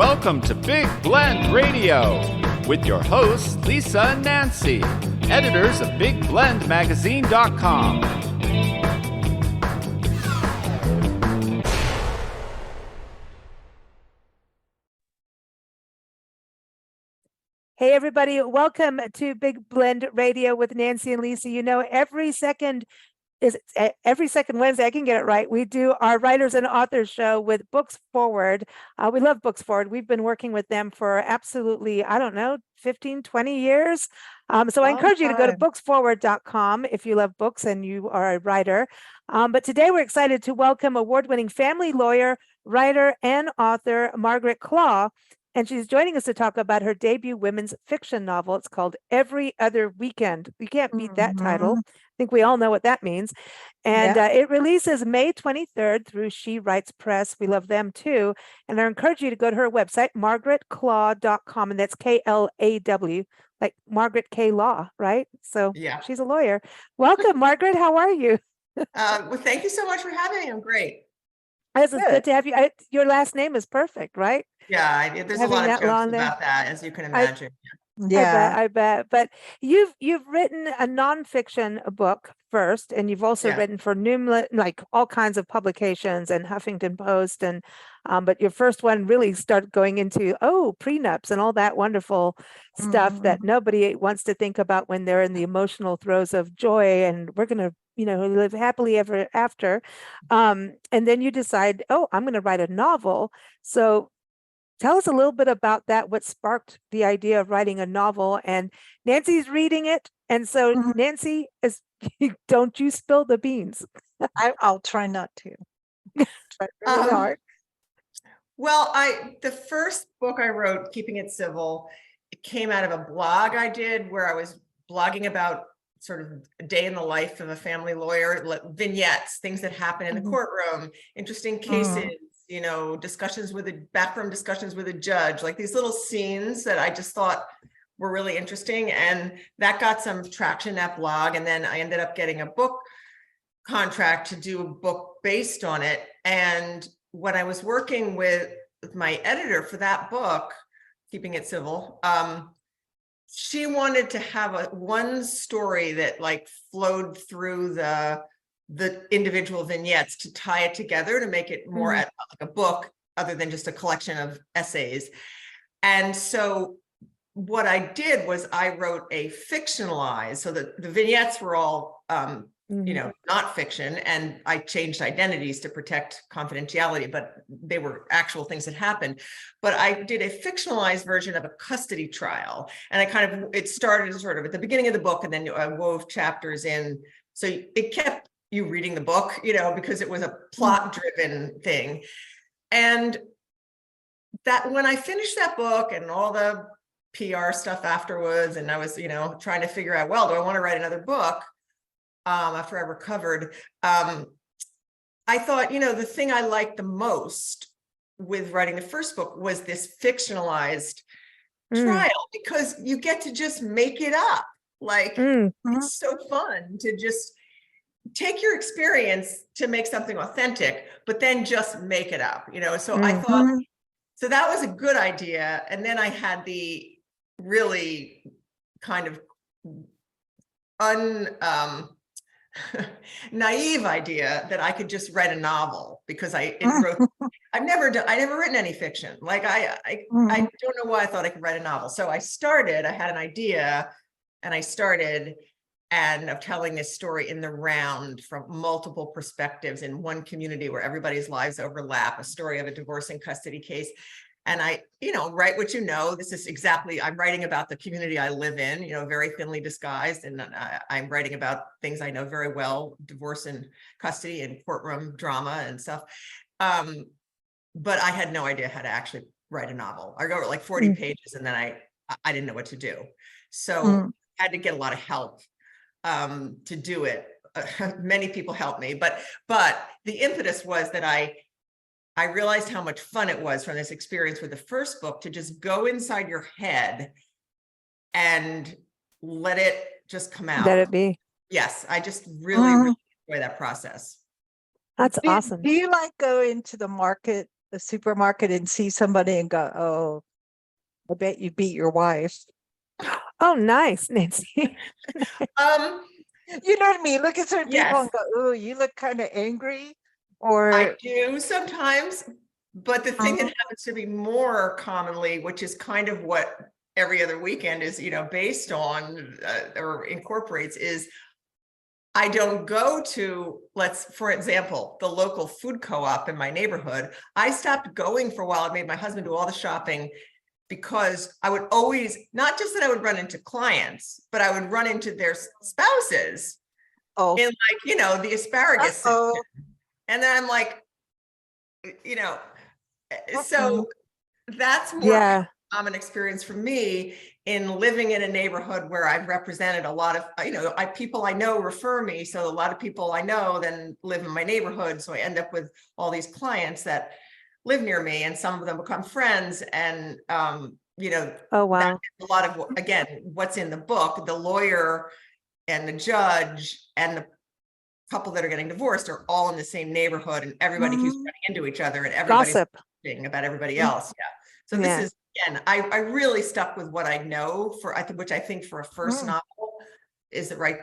Welcome to Big Blend Radio with your hosts, Lisa and Nancy, editors of BigBlendMagazine.com. Hey, everybody. Welcome to Big Blend Radio with Nancy and Lisa. You know, every second Wednesday, I can get it right. We do our writers and authors show with Books Forward. We love Books Forward. We've been working with them for absolutely, 15, 20 years. So I encourage you to go to booksforward.com if you love books and you are a writer. But today we're excited to welcome award-winning family lawyer, writer, and author Margaret Klaw. And she's joining us to talk about her debut women's fiction novel. It's called Every Other Weekend. You can't beat that title. I think we all know what that means. And it releases May 23rd through She Writes Press. We love them too. And I encourage you to go to her website, margaretklaw.com. And that's K-L-A-W, like Margaret K. Law, right? So she's a lawyer. Welcome, Margaret. How are you? Well, thank you so much for having me. I'm great. It's good to have you. Your last name is perfect, right? Yeah, there's a lot of jokes about that, as you can imagine. I bet. But you've written a nonfiction book first, and you've also written for numerous, like all kinds of publications and Huffington Post, and but your first one really started going into prenups and all that wonderful stuff that nobody wants to think about when they're in the emotional throes of joy, and we're gonna live happily ever after. And then you decide, I'm going to write a novel. So tell us a little bit about that, what sparked the idea of writing a novel. And Nancy's reading it. And so Nancy, don't you spill the beans. I'll try not to. Try really hard. Well, the first book I wrote, Keeping It Civil, it came out of a blog I did where I was blogging about sort of a day in the life of a family lawyer, vignettes, things that happen in the courtroom, interesting cases, backroom discussions with a judge, like these little scenes that I just thought were really interesting. And that got some traction in that blog. And then I ended up getting a book contract to do a book based on it. And when I was working with my editor for that book, Keeping It Civil, she wanted to have one story that like flowed through the individual vignettes to tie it together to make it more like a book other than just a collection of essays. And so what I did was I wrote a fictionalized, so the vignettes were all not fiction, and I changed identities to protect confidentiality, but they were actual things that happened. But I did a fictionalized version of a custody trial, and it started sort of at the beginning of the book, and then I wove chapters in. So it kept you reading the book, because it was a plot-driven thing. And that when I finished that book and all the PR stuff afterwards, and I was, trying to figure out, well, do I want to write another book? After I recovered, I thought, the thing I liked the most with writing the first book was this fictionalized trial, because you get to just make it up. Like, it's so fun to just take your experience to make something authentic, but then just make it up, So I thought, so that was a good idea. And then I had the really kind of naive idea that I could just write a novel, because I've never written any fiction. Like I don't know why I thought I could write a novel. So I had an idea, and I started of telling this story in the round from multiple perspectives in one community where everybody's lives overlap, a story of a divorce and custody case. And I, write what this is exactly, I'm writing about the community I live in, very thinly disguised. And I'm writing about things I know very well, divorce and custody and courtroom drama and stuff. But I had no idea how to actually write a novel. I wrote like 40 pages, and then I didn't know what to do. So I had to get a lot of help to do it. Many people helped me, but the impetus was that I realized how much fun it was from this experience with the first book to just go inside your head and let it just come out. Let it be. Yes, I just really enjoy that process. That's awesome. Do you like go into the market the supermarket and see somebody and go, oh, I bet you beat your wife. Oh, nice, Nancy. You know what I mean? Look at certain people Yes. and go, oh, you look kind of angry. I Or do sometimes, but the thing that Mhm. happens to me more commonly, which is kind of what every other weekend is, based on or incorporates, is I don't go to, for example, the local food co-op in my neighborhood. I stopped going for a while. I made my husband do all the shopping because I would always, not just that I would run into clients, but I would run into their spouses oh, in the asparagus section. oh, And then I'm like, you know, so that's more Yeah. common experience for me in living in a neighborhood where I've represented a lot of, people I know refer me. So a lot of people I know then live in my neighborhood. So I end up with all these clients that live near me, and some of them become friends. And, Oh, that wow. is a lot of, again, what's in the book. The lawyer and the judge and the couple that are getting divorced are all in the same neighborhood, and everybody keeps Mhm. running into each other, and everybody's Gossip. talking about everybody Mhm. else. Yeah. So this Yeah. is, again, I really stuck with what I know for, which I think for a first Mm. novel is the right,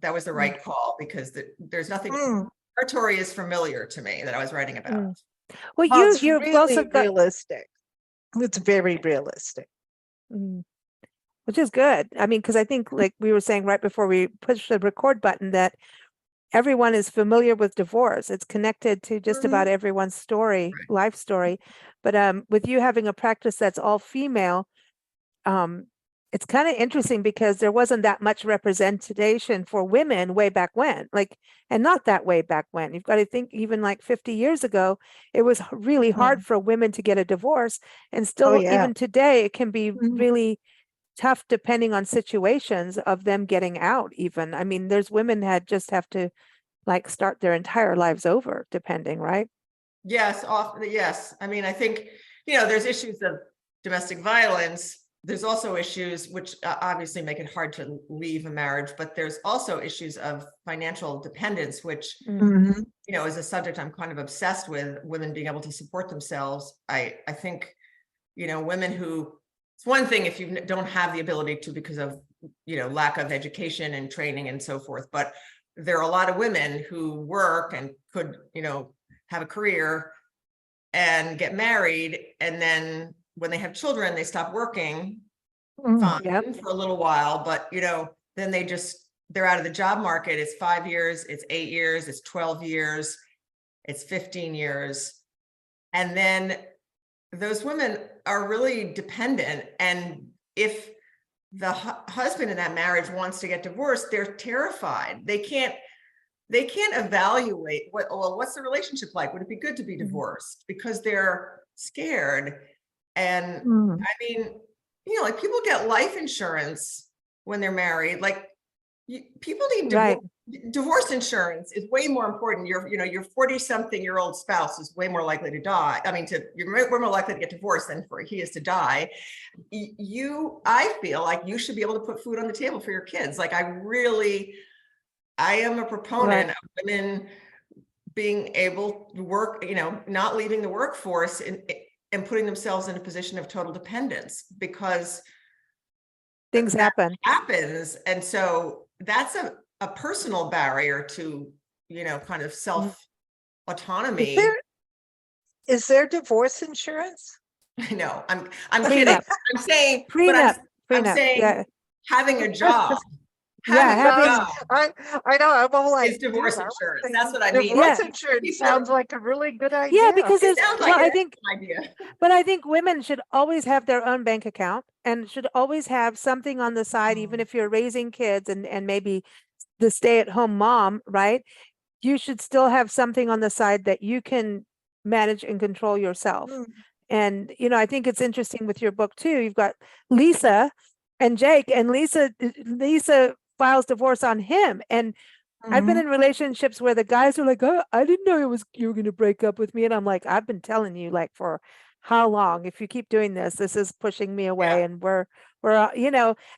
that was the right call, because there's nothing, Mm. territory is familiar to me that I was writing about. Mm. Well, Well, it's you've also really got, realistic. It's very realistic. Mm. Which is good. I mean, because I think, like we were saying right before we push the record button, that everyone is familiar with divorce. It's connected to just about everyone's story, Right. life story. But with you having a practice that's all female, it's kind of interesting because there wasn't that much representation for women way back when, and not that way back when. You've got to think even like 50 years ago, it was really hard for women to get a divorce. And Oh, still, yeah. even today, it can be Mhm. really tough depending on situations of them getting out even. I mean, there's women that just have to start their entire lives over, depending, right? Yes, yes. I mean, I think, there's issues of domestic violence. There's also issues which obviously make it hard to leave a marriage, but there's also issues of financial dependence, which, Mhm. is a subject I'm kind of obsessed with, women being able to support themselves. I think, women who, it's one thing if you don't have the ability to because of, lack of education and training and so forth, but there are a lot of women who work and could, have a career and get married, and then when they have children, they stop working, fine, Yep. for a little while, but then they're out of the job market. It's 5 years, it's 8 years, it's 12 years, it's 15 years. And then those women are really dependent. And if the husband in that marriage wants to get divorced, they're terrified. They can't evaluate what's the relationship like? Would it be good to be divorced? Because they're scared. And Mm. I mean, like people get life insurance when they're married. Like people need Right. divorce insurance is way more important. Your 40-something-year-old spouse is way more likely to die. I mean, you're way more likely to get divorced than for he is to die. I feel like you should be able to put food on the table for your kids. Like I am a proponent of women being able to work, not leaving the workforce and putting themselves in a position of total dependence, because Things happen. happens. And so that's a personal barrier to, kind of self autonomy. Is there divorce insurance? No, I'm kidding. Prenup. I'm saying, but Prenup. I'm Prenup. saying Yeah. having a job. Yeah, Having a having- job I know. I'm all like, is divorce dude, I was insurance. thinking That's what I mean. Divorce Yeah. insurance People- sounds like a really good idea. Yeah, because It there's, sounds well, like I an think, idea. but I think women should always have their own bank account and should always have something on the side, even if you're raising kids and maybe the stay-at-home mom, right? You should still have something on the side that you can manage and control yourself. Mm. And, I think it's interesting with your book too. You've got Lisa and Jake, and Lisa files divorce on him. And I've been Mhm. in relationships where the guys are like, "Oh, I didn't know you were going to break up with me." And I'm like, "I've been telling you for how long? If you keep doing this is pushing me away." Yeah. And we're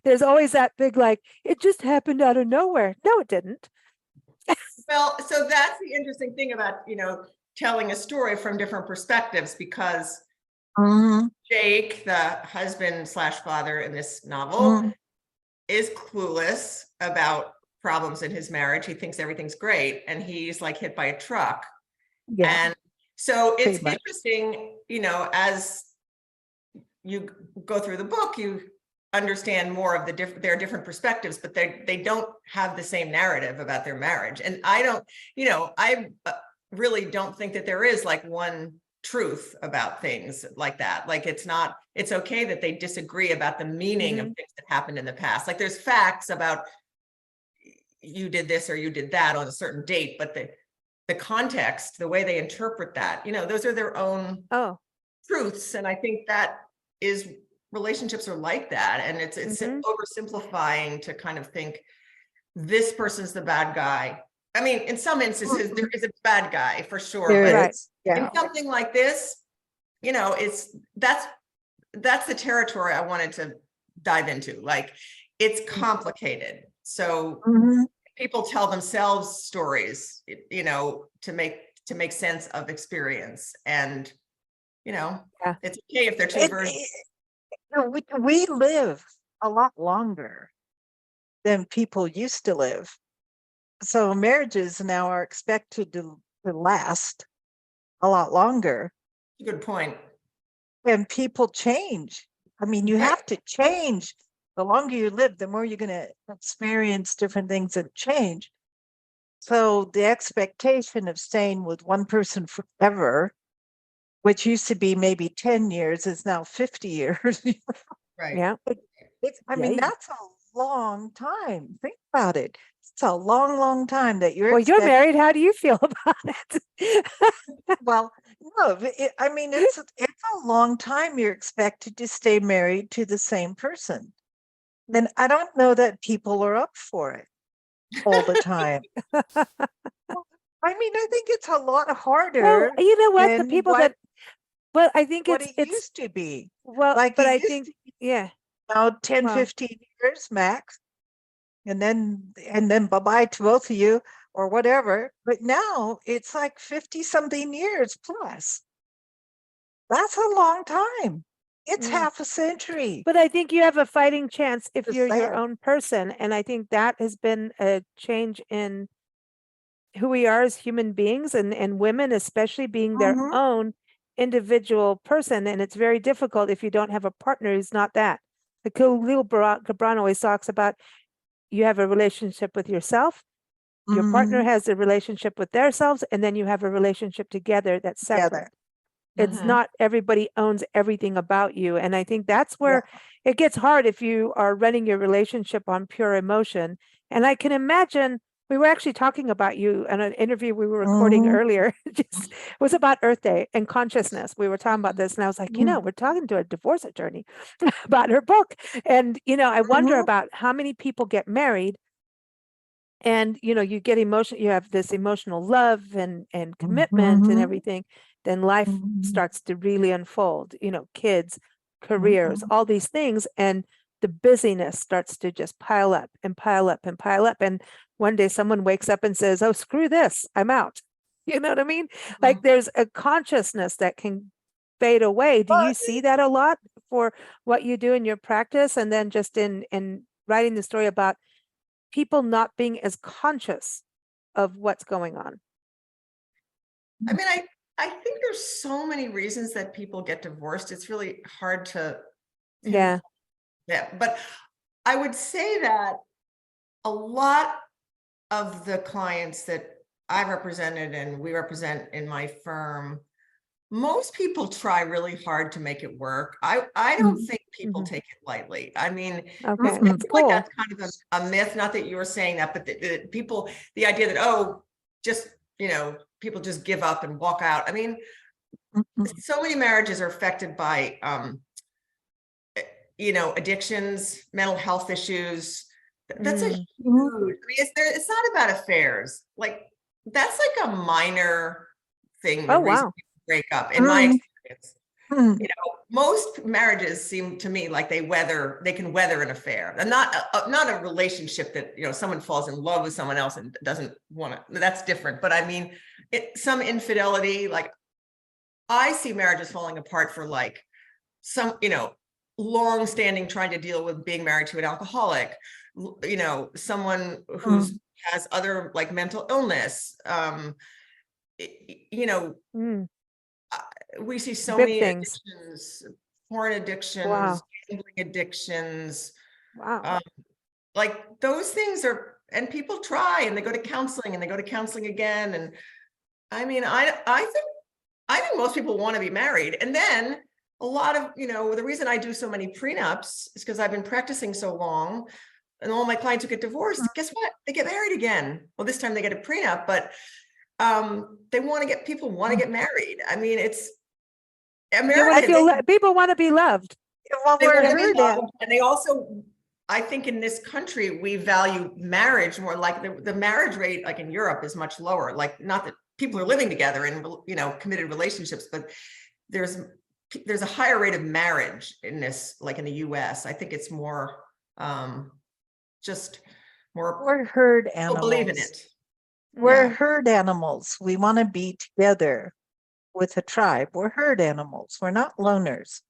there's always that big, it just happened out of nowhere. No, it didn't. Well, so that's the interesting thing about, telling a story from different perspectives, because Mhm, Jake, the husband slash father in this novel, mhm. is clueless about problems in his marriage. He thinks everything's great, and he's like hit by a truck. Yeah, And so it's pretty much. interesting, as you go through the book, you understand more of their different perspectives, but they don't have the same narrative about their marriage. And I really don't think that there is like one truth about things like that. Like it's okay that they disagree about the meaning of things that happened in the past. Like there's facts about you did this or you did that on a certain date, but the context, the way they interpret that, those are their own truths. And I think that is, relationships are like that. And it's oversimplifying to kind of think this person's the bad guy. I mean, in some instances, there is a bad guy for sure. There But is, yeah. in something like this, that's the territory I wanted to dive into. Like, it's complicated. So Mhm. people tell themselves stories, to make sense of experience. And, it's okay if they're two versions. We live a lot longer than people used to live. So marriages now are expected to last a lot longer, Good point. and people change. I mean, you Right. have to change. The longer you live, the more you're going to experience different things that change. So the expectation of staying with one person forever, which used to be maybe 10 years, is now 50 years. Right. Yeah. I mean, Yeah. that's a long time. Think about it. It's a long, long time that you're Well, you're expecting. married. How do you feel about it? Well, no, I mean, it's a long time you're expected to stay married to the same person. And I don't know that people are up for it all the time. I mean, I think it's a lot Well, harder you know what? The than people that, well, I think what it's it used to be. well, Like but it I used think, to be yeah. now 10, Well, 15 years max. And then bye-bye to both of you or whatever. But now it's like 50 something years plus. That's a long time. It's mm. half a century. But I think you have a fighting chance if Just you're your saying. own person. And I think that has been a change in who we are as human beings, and women, especially being their Mhm. own individual person. And it's very difficult if you don't have a partner who's not that. The Khalil Gibran always talks about you have a relationship with yourself, your partner Mhm. has a relationship with themselves, and then you have a relationship together that's separate. Together. It's Mhm. not everybody owns everything about you. And I think that's Yeah. where it gets hard if you are running your relationship on pure emotion. And I can imagine we were actually talking about you in an interview we were recording Mhm. earlier. Just it was about Earth Day and consciousness. We were talking about this, and I was like, Mhm. we're talking to a divorce attorney about her book. And I wonder Mhm. about how many people get married and you get emotion, you have this emotional love and commitment and Mhm. everything, then life Mhm. starts to really unfold, kids, careers, Mhm. all these things, and the busyness starts to just pile up and pile up and pile up, and one day someone wakes up and says, oh, screw this, I'm out. You know what I mean? Like there's a consciousness that can fade away. Do you But see that a lot for what you do in your practice, and then just in writing the story about people not being as conscious of what's going on? I mean, I think there's so many reasons that people get divorced. It's really hard to Yeah. pinpoint that. But I would say that a lot of the clients that I represented and we represent in my firm, most people try really hard to make it work. I don't think people take it lightly. I mean, Okay, I that's feel like cool. that's kind of a myth, not that you were saying that, but the idea that, oh, just, people just give up and walk out. I mean, so many marriages are affected by, addictions, mental health issues. That's a huge, I mean, it's not about affairs. Like, that's like a minor thing, the Oh, reason wow. people break up, in my experience. Most marriages seem to me like they can weather an affair, and not a relationship that, someone falls in love with someone else and doesn't want to, that's different. But I mean, some infidelity. Like I see marriages falling apart for like some, long standing trying to deal with being married to an alcoholic, someone who's has other like mental illness. Mm. We see so Big many things. addictions, porn addictions, Wow. gambling addictions, Wow. like those things are, and people try and they go to counseling and they go to counseling again. And I mean, I think most people want to be married. And then a lot of, the reason I do so many prenups is because I've been practicing so long, and all my clients who get divorced, guess what? They get married again. Well, this time they get a prenup, but people want to get married. I mean, it's They want to American. feel, people want to be loved. Well, They we're want to be heard at. loved, and they also, I think in this country, we value marriage more. Like the marriage rate, like in Europe, is much lower. Like, not that people are living together in, committed relationships, but there's a higher rate of marriage in this, like in the US. I think it's more, just more, We're herd people animals. believe in it. We're Yeah. herd animals. We want to be together with a tribe. We're herd animals. We're not loners.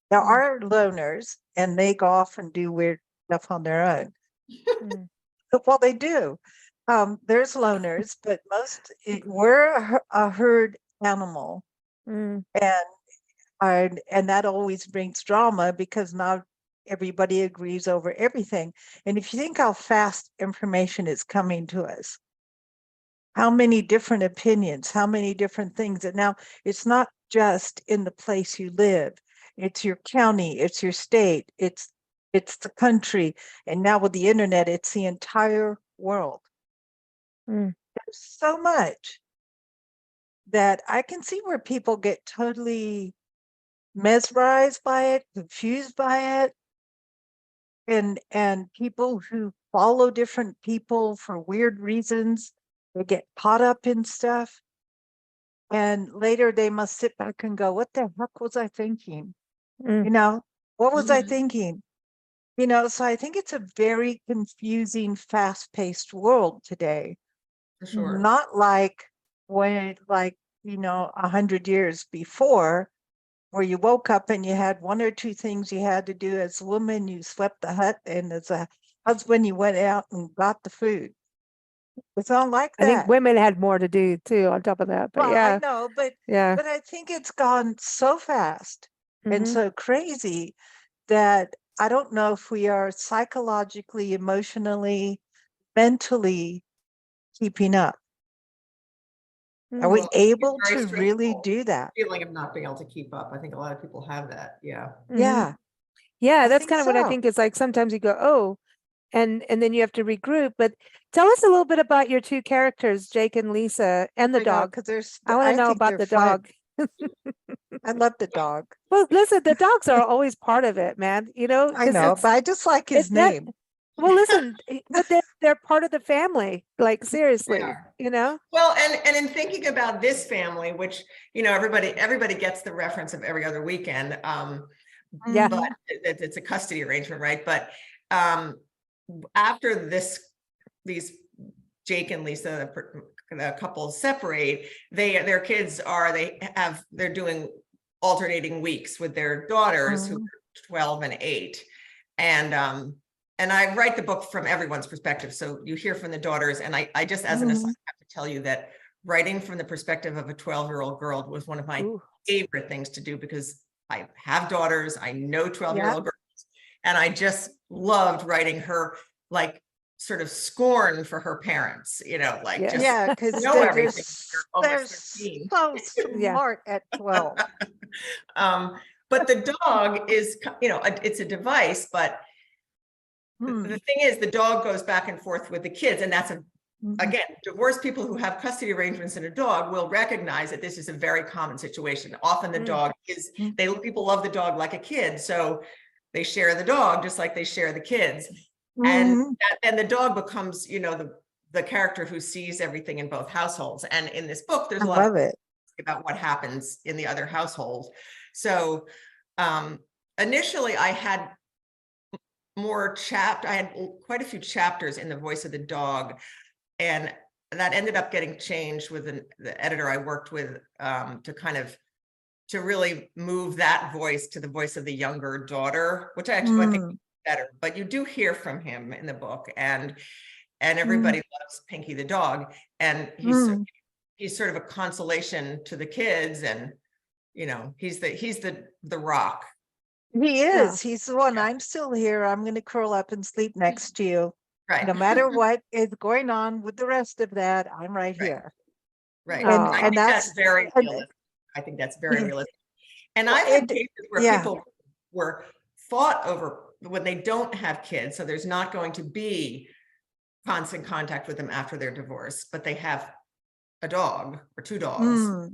There are loners, and they go off and do weird stuff on their own. Mm. Well, they do. There's loners, but we're a herd animal, Mm. and that always brings drama because not everybody agrees over everything. And if you think how fast information is coming to us, how many different opinions, how many different things. And now it's not just in the place you live. It's your county, it's your state, it's the country. And now with the internet, it's the entire world. Mm. There's so much that I can see where people get totally mesmerized by it, confused by it. And people who follow different people for weird reasons, they get caught up in stuff. And later they must sit back and go, what the heck was I thinking? Mm. What was I Mhm. thinking? So I think it's a very confusing, fast-paced world today. For sure. Not like when, 100 years before, where you woke up and you had one or two things you had to do. As a woman, you swept the hut, and as a husband, you went out and got the food. It's not like I think that. women had more to do too on top of that, but Well, yeah, I know, but yeah. I think it's gone so fast and Mhm. so crazy that I don't know if we are psychologically, emotionally, mentally keeping up. Are Mm. we Well, I think it's able very to really stressful, do that? feeling of not being able to keep up. I think a lot of people have that. Yeah. Mhm. Yeah, Yeah, I that's think kind of what I so. think is like sometimes you go, oh, and then you have to regroup. But tell us a little bit about your two characters, Jake and Lisa, and the I know, dog. because I want to I know think about they're the fun. dog. I love the dog. Well, listen, the dogs are always part of it, man, I because know, but I just like his that name. well, listen, but they're part of the family, like They seriously, are. you know? Well, and in thinking about this family, which, everybody gets the reference of Every Other Weekend, Yeah. but it's a custody arrangement, right? But after these Jake and Lisa, the couple separate, their kids they're doing alternating weeks with their daughters who are 12 and 8. And I write the book from everyone's perspective. So you hear from the daughters, and I just, as an aside, have to tell you that writing from the perspective of a 12-year-old girl was one of my Ooh. favorite things to do, because I have daughters, I know 12-year-old Yeah. girls, and I just loved writing her, like, sort of scorn for her parents, like Yes. just Yeah, because know they're everything. They're they're almost 13. so Yeah. smart at 12. But the dog is, it's a device, but the thing is, the dog goes back and forth with the kids, and that's again, divorced people who have custody arrangements and a dog will recognize that this is a very common situation. Often the dog is, people love the dog like a kid, so they share the dog just like they share the kids. And the dog becomes, the character who sees everything in both households. And in this book, there's a lot love it. about what happens in the other household. So initially I had I had quite a few chapters in The Voice of the Dog. And that ended up getting changed with the editor I worked with, to really move that voice to the voice of the younger daughter, which I think is better. But you do hear from him in the book, and everybody loves Pinky the dog, and he's sort of a consolation to the kids, and he's the rock. He Yeah. is. He's the one. Yeah. I'm still here. I'm going to curl up and sleep next to you. Right. No matter what is going on with the rest of that, I'm right here. Right. Oh. I think that's very realistic. I think that's very realistic. And I've had cases where people were fought over when they don't have kids. So there's not going to be constant contact with them after their divorce, but they have a dog or two dogs,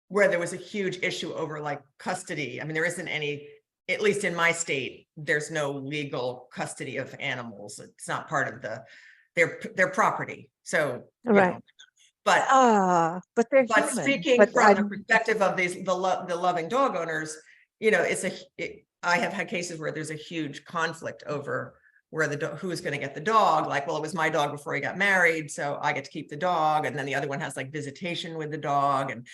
where there was a huge issue over like custody. I mean, there isn't any, at least in my state, there's no legal custody of animals. It's not part of their property. So, Right. But they're but human. speaking from the perspective of the loving dog owners, I have had cases where there's a huge conflict over where who's going to get the dog. Like, well, it was my dog before he got married, so I get to keep the dog, and then the other one has like visitation with the dog, and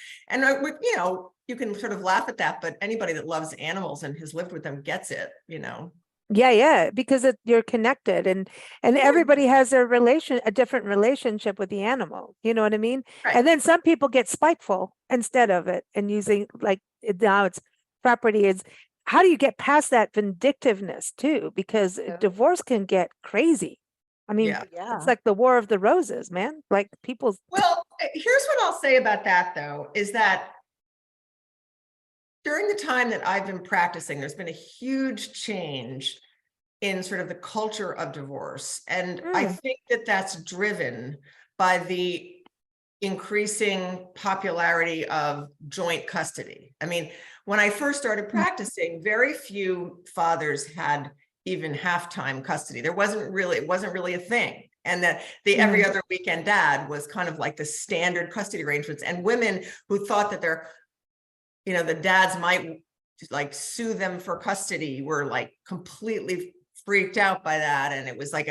you can sort of laugh at that, but anybody that loves animals and has lived with them gets it. Yeah, because you're connected, and everybody has a different relationship with the animal. You know what I mean? Right. And then some people get spiteful instead of it, and using now it's property is. How do you get past that vindictiveness too? Because divorce can get crazy. I mean, it's like the War of the Roses, man. Like people's. Well, here's what I'll say about that, though, is that during the time that I've been practicing, there's been a huge change in sort of the culture of divorce. And I think that that's driven by the increasing popularity of joint custody. I mean, when I first started practicing, very few fathers had even half-time custody. It wasn't really a thing. And that the every other weekend dad was kind of like the standard custody arrangements. And women who thought that the dads might like sue them for custody were like completely freaked out by that. And it was like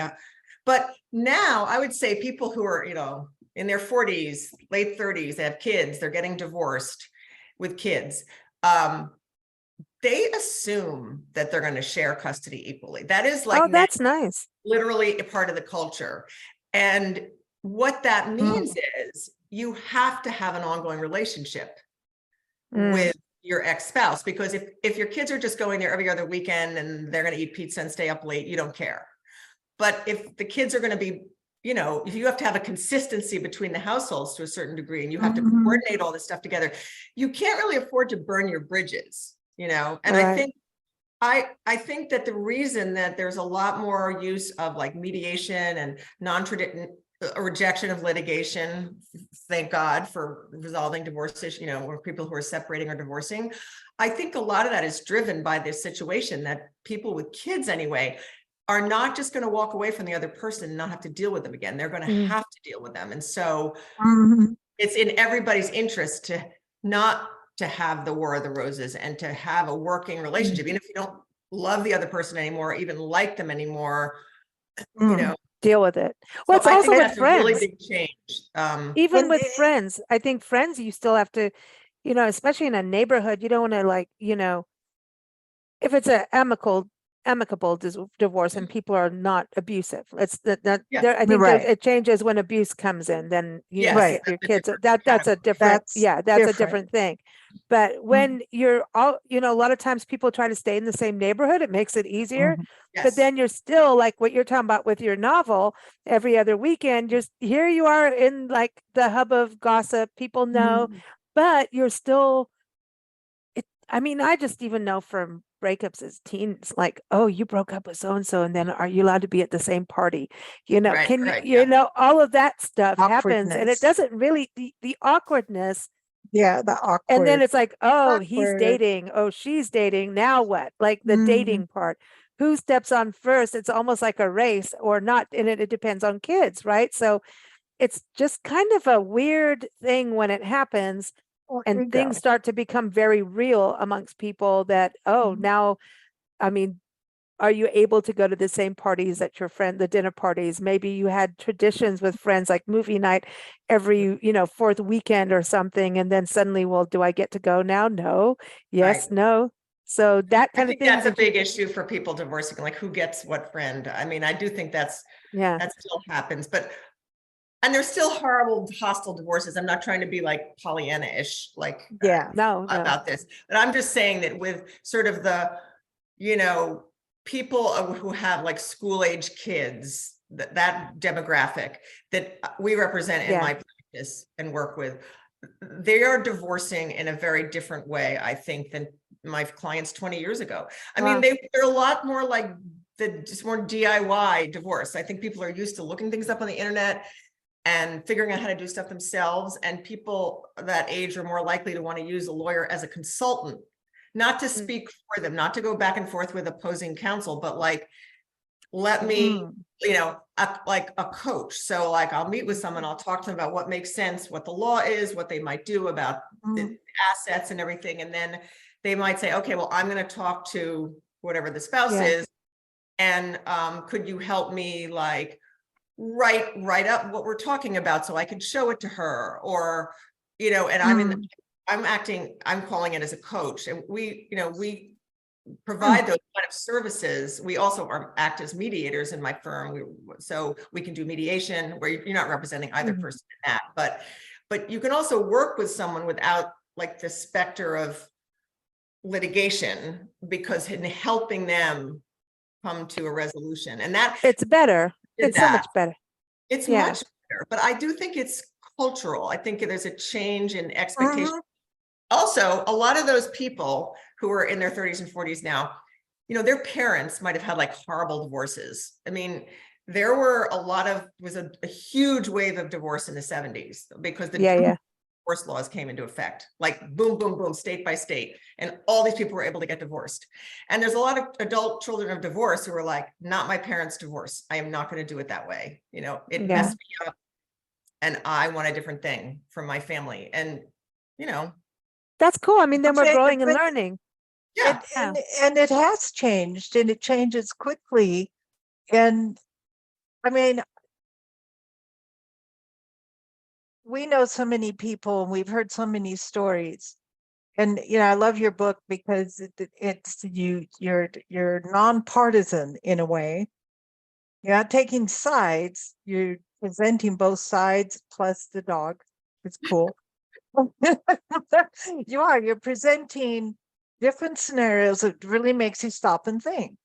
but now I would say people who are, in their 40s, late 30s, they have kids, they're getting divorced with kids. They assume that they're going to share custody equally. That is like, that's nice. Literally a part of the culture. And what that means is you have to have an ongoing relationship with your ex-spouse, because if your kids are just going there every other weekend and they're going to eat pizza and stay up late, you don't care. But if the kids are going to be, if you have to have a consistency between the households to a certain degree, and you have to coordinate all this stuff together, you can't really afford to burn your bridges, and right. I think that the reason that there's a lot more use of like mediation and non-traditional rejection of litigation, thank God for resolving divorce issues, or people who are separating or divorcing, I think a lot of that is driven by this situation that people with kids anyway are not just going to walk away from the other person and not have to deal with them again. They're going to have to deal with them. And so it's in everybody's interest to not to have the War of the Roses and to have a working relationship, even if you don't love the other person anymore, even like them anymore, deal with it. Well, so it's also with a friends. really big change. Even with friends, I think friends, you still have to, especially in a neighborhood, you don't want to if it's an amicable divorce and people are not abusive. It's that I think it changes when abuse comes in. Then your kids. That's a different. That's a different thing. But when you're all, a lot of times people try to stay in the same neighborhood. It makes it easier. But then you're still like what you're talking about with your novel. Every other weekend, just here you are in like the hub of gossip. People know, but you're still. I just even know from breakups as teens, like, oh, you broke up with so-and-so, and then are you allowed to be at the same party? All of that stuff happens, and it doesn't really, the awkwardness. Yeah, the awkward. And then it's like, oh, he's dating. Oh, she's dating. Now what? Like the dating part. Who steps on first? It's almost like a race or not. And it depends on kids, right? So it's just kind of a weird thing when it happens. And things start to become very real amongst people that, now, are you able to go to the same parties that your friend, the dinner parties? Maybe you had traditions with friends like movie night every, fourth weekend or something. And then suddenly, well, do I get to go now? No. Yes, Right. no. So that I kind of think thing. that's a big issue for people divorcing, like who gets what friend. I mean, I do think that Yeah. still happens, and there's still horrible, hostile divorces. I'm not trying to be like Pollyanna-ish, like Yeah. No, no. about this, but I'm just saying that with sort of the, people who have like school age kids, that demographic that we represent in Yeah. my practice and work with, they are divorcing in a very different way, I think, than my clients 20 years ago. I mean, Wow. they're a lot more like just more DIY divorce. I think people are used to looking things up on the internet and figuring out how to do stuff themselves. And people that age are more likely to want to use a lawyer as a consultant, not to speak for them, not to go back and forth with opposing counsel, but like, let me, like a coach. So like, I'll meet with someone, I'll talk to them about what makes sense, what the law is, what they might do about the assets and everything. And then they might say, okay, well, I'm going to talk to whatever the spouse is. And could you help me like write up what we're talking about so I can show it to her, or, and I'm calling it as a coach, and we provide those kind of services. We also act as mediators in my firm. So we can do mediation where you're not representing either person in that, but you can also work with someone without like the specter of litigation, because in helping them come to a resolution, and that it's better. It's so much better. It's much better, but I do think it's cultural. I think there's a change in expectation. Also, a lot of those people who are in their 30s and 40s now, their parents might have had like horrible divorces. I mean, there were was a huge wave of divorce in the 70s because the divorce laws came into effect, like boom, boom, boom, state by state. And all these people were able to get divorced. And there's a lot of adult children of divorce who are like, not my parents' divorce. I am not going to do it that way. It messed me up. And I want a different thing from my family. And, that's cool. I mean, then we're growing and learning. Yeah. And it has changed, and it changes quickly. And I mean, we know so many people, and we've heard so many stories. And I love your book because you're nonpartisan in a way. You're not taking sides. You're presenting both sides plus the dog. It's cool. You're presenting different scenarios that really makes you stop and think.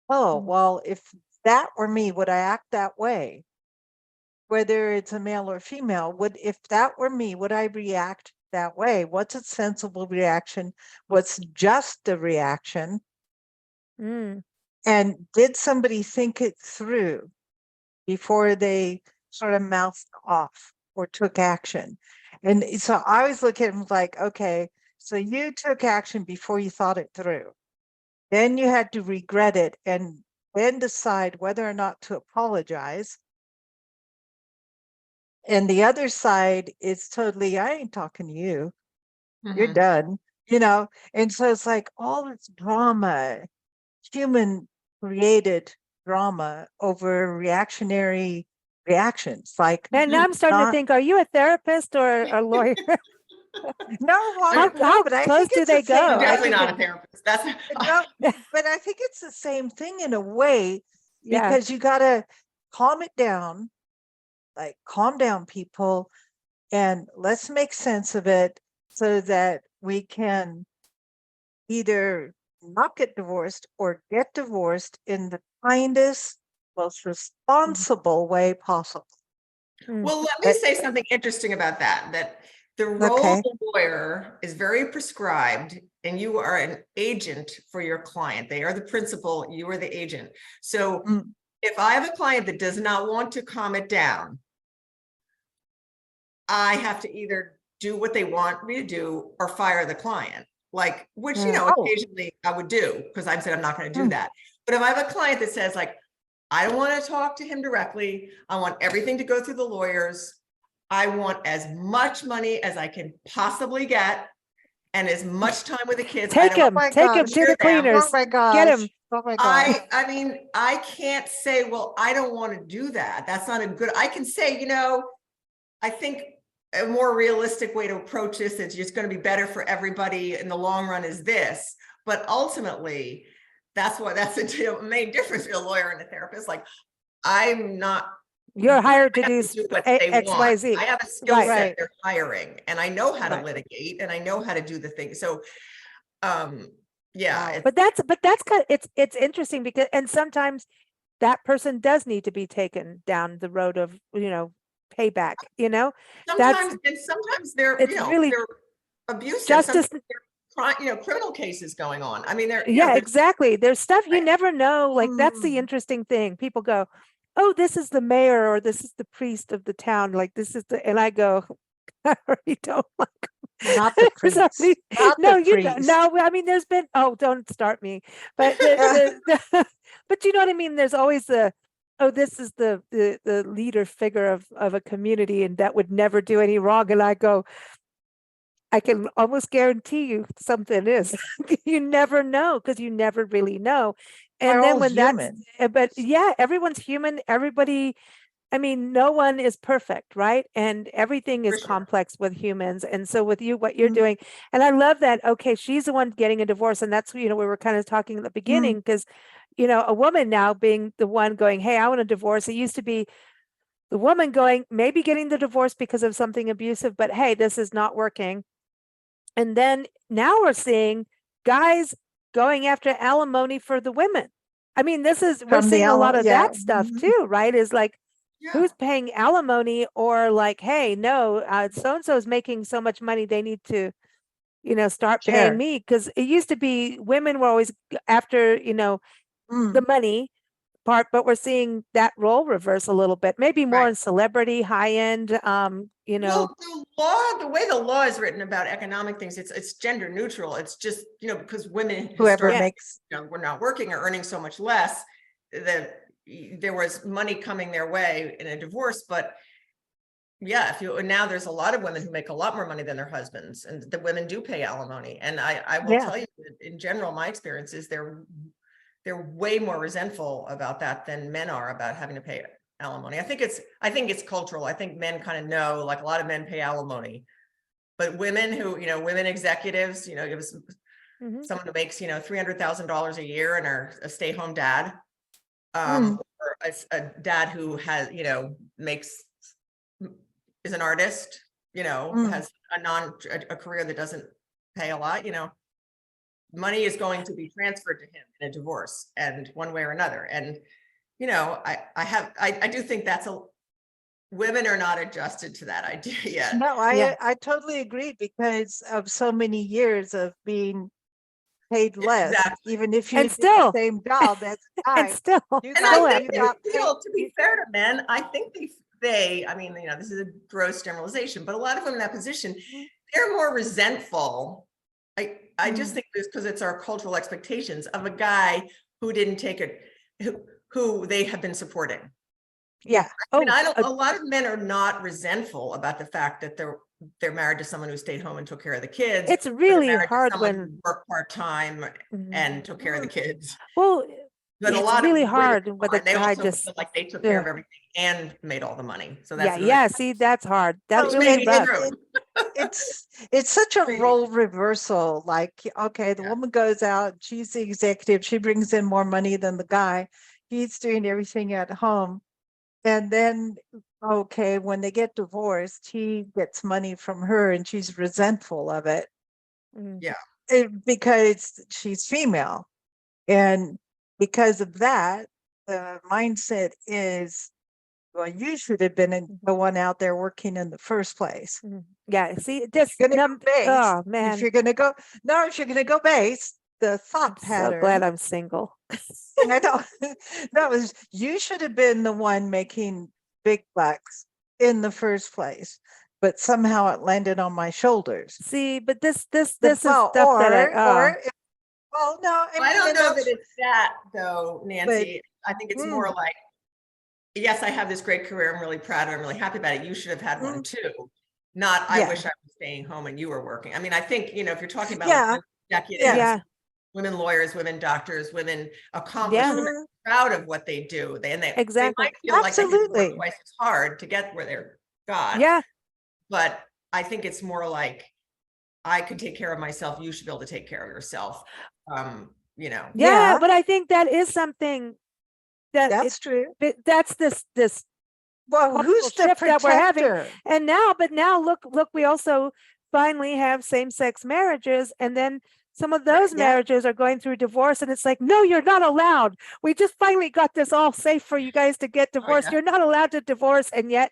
Oh, well, if that were me, would I act that way? Whether it's a male or female, if that were me, would I react that way? What's a sensible reaction? What's just a reaction? And did somebody think it through before they sort of mouthed off or took action? And so I always look at them like, okay, so you took action before you thought it through. Then you had to regret it and then decide whether or not to apologize. And the other side is totally, I ain't talking to you. You're done, And so it's like all this drama, human created drama over reactionary reactions. Like, and now I'm starting to think, are you a therapist or a lawyer? How but I close do they go? I'm definitely not a therapist. But I think it's the same thing in a way, because you got to calm it down, like calm down, people, and let's make sense of it so that we can either not get divorced or get divorced in the kindest, most responsible way possible. Well, let me say something interesting about that the role of the lawyer is very prescribed, and you are an agent for your client. They are the principal, you are the agent. So if I have a client that does not want to calm it down, I have to either do what they want me to do or fire the client, like, which, occasionally I would do, because I said I'm not going to do that. But if I have a client that says like, I don't want to talk to him directly, I want everything to go through the lawyers, I want as much money as I can possibly get and as much time with the kids. Take him to the cleaners. Oh my gosh. Get him. Oh my God. I mean, I can't say, well, I don't want to do that. That's not a good, I can say, I think a more realistic way to approach this is just going to be better for everybody in the long run is this. But ultimately, that's the main difference between a lawyer and a therapist. Like, I'm not. You're hired to I have do what they X, Y, want. Z. I have a skill Right. set Right. they're hiring, and I know how to Right. litigate, and I know how to do the thing. So, yeah, Wow. But that's kind of, it's interesting because, and sometimes that person does need to be taken down the road of, payback, sometimes, and sometimes they're, it's really they're abusive. justice. Sometimes criminal cases going on. I mean, Yeah, exactly. There's stuff you Right. never know. Like, that's the Mm. interesting thing. People go, oh, this is the mayor or this is the priest of the town. Like, this is and I go, I already don't like Not the priest. somebody- Not no, the priest. no, I mean, there's been, oh, don't start me. But but you know what I mean? There's always oh, this is the leader figure of a community and that would never do any wrong. And I go, I can almost guarantee you something is. You never know because you never really know. We're And then all when human. but yeah, everyone's human. Everybody, I mean, no one is perfect, right? And everything is For sure. complex with humans. And so with you, what you're Mm. doing, and I love that, okay, she's the one getting a divorce. And that's, we were kind of talking at the beginning because, a woman now being the one going, hey, I want a divorce. It used to be the woman going, maybe getting the divorce because of something abusive, but hey, this is not working. And then now we're seeing guys going after alimony for the women. I mean, we're From the seeing a lot of yeah. that stuff Mhm. too, right? Is like, Yeah. who's paying alimony or like, hey, no, so-and-so is making so much money, they need to, start Share. paying me. Because it used to be women were always after, Mm. the money part, but we're seeing that role reverse a little bit, maybe more Right. in celebrity, high end, Well, the way the law is written about economic things, it's gender neutral. It's just, because women Whoever historically, makes. were not working or earning so much less, that there was money coming their way in a divorce. But yeah, now there's a lot of women who make a lot more money than their husbands, and the women do pay alimony. And I will Yeah. tell you, that in general, my experience is they're way more resentful about that than men are about having to pay alimony. I think it's cultural. I think men kind of know, like a lot of men pay alimony, but women who, women executives, give us Mhm. someone who makes, $300,000 a year and are a stay-home dad, Mm. or a dad who has, is an artist, Mm. has a career that doesn't pay a lot, money is going to be transferred to him in a divorce, and one way or another. And I do think women are not adjusted to that idea yet. No, Yeah. I totally agree because of so many years of being paid less, Exactly. even if you And did still- the same job as a And guy. still, You And got- still I you think happening. got they paid- feel, to be fair to men, I think I mean, this is a gross generalization, but a lot of women in that position, they're more resentful. I just think this because it's our cultural expectations of a guy who didn't take it, who they have been supporting. Yeah. I mean, a lot of men are not resentful about the fact that they're married to someone who stayed home and took care of the kids. It's or they're really married to hard someone when, who worked part-time Mhm. and took care of the kids. well, But a it's lot really of women hard when the are, they guy also just, feel like they took care of yeah. everything and made all the money. So Yeah, that's another. yeah. See, that's hard. That's Well, really Maybe rough. true. It's such a Crazy. role reversal. Like, okay, the Yeah. woman goes out, she's the executive, she brings in more money than the guy. He's doing everything at home. And then, okay, when they get divorced, he gets money from her and she's resentful of it. Mm. Yeah. Because she's female. And because of that, the mindset is, well, you should have been the one out there working in the first place. Mhm. Yeah. See, just You're gonna go base, oh if man, you're gonna go, no, if you're gonna go base, the thought I'm so glad pattern. I'm single. I don't, that was, you should have been the one making big bucks in the first place, but somehow it landed on my shoulders. See, but this is Well, stuff that well, no, I don't and know that's- that it's that though, Nancy. I think it's more like, yes, I have this great career. I'm really proud of it. I'm really happy about it. You should have had one too. Not, I Yeah. wish I was staying home and you were working. I mean, I think, if you're talking about Yeah. like executives, yeah. women lawyers, women doctors, women accomplished, Yeah. women proud of what they do. They Exactly. might feel like they have to work Absolutely. twice as hard to get where they're got. Yeah. But I think it's more like, I could take care of myself. You should be able to take care of yourself. You know. Yeah. Yeah. But I think that is something that That's true. that's this Well, cultural who's the shift that we're having. protector? And now look, we also finally have same-sex marriages, and then some of those Yeah. marriages are going through divorce, and it's like, no, you're not allowed. We just finally got this all safe for you guys to get divorced. yeah. You're not allowed to divorce, and yet,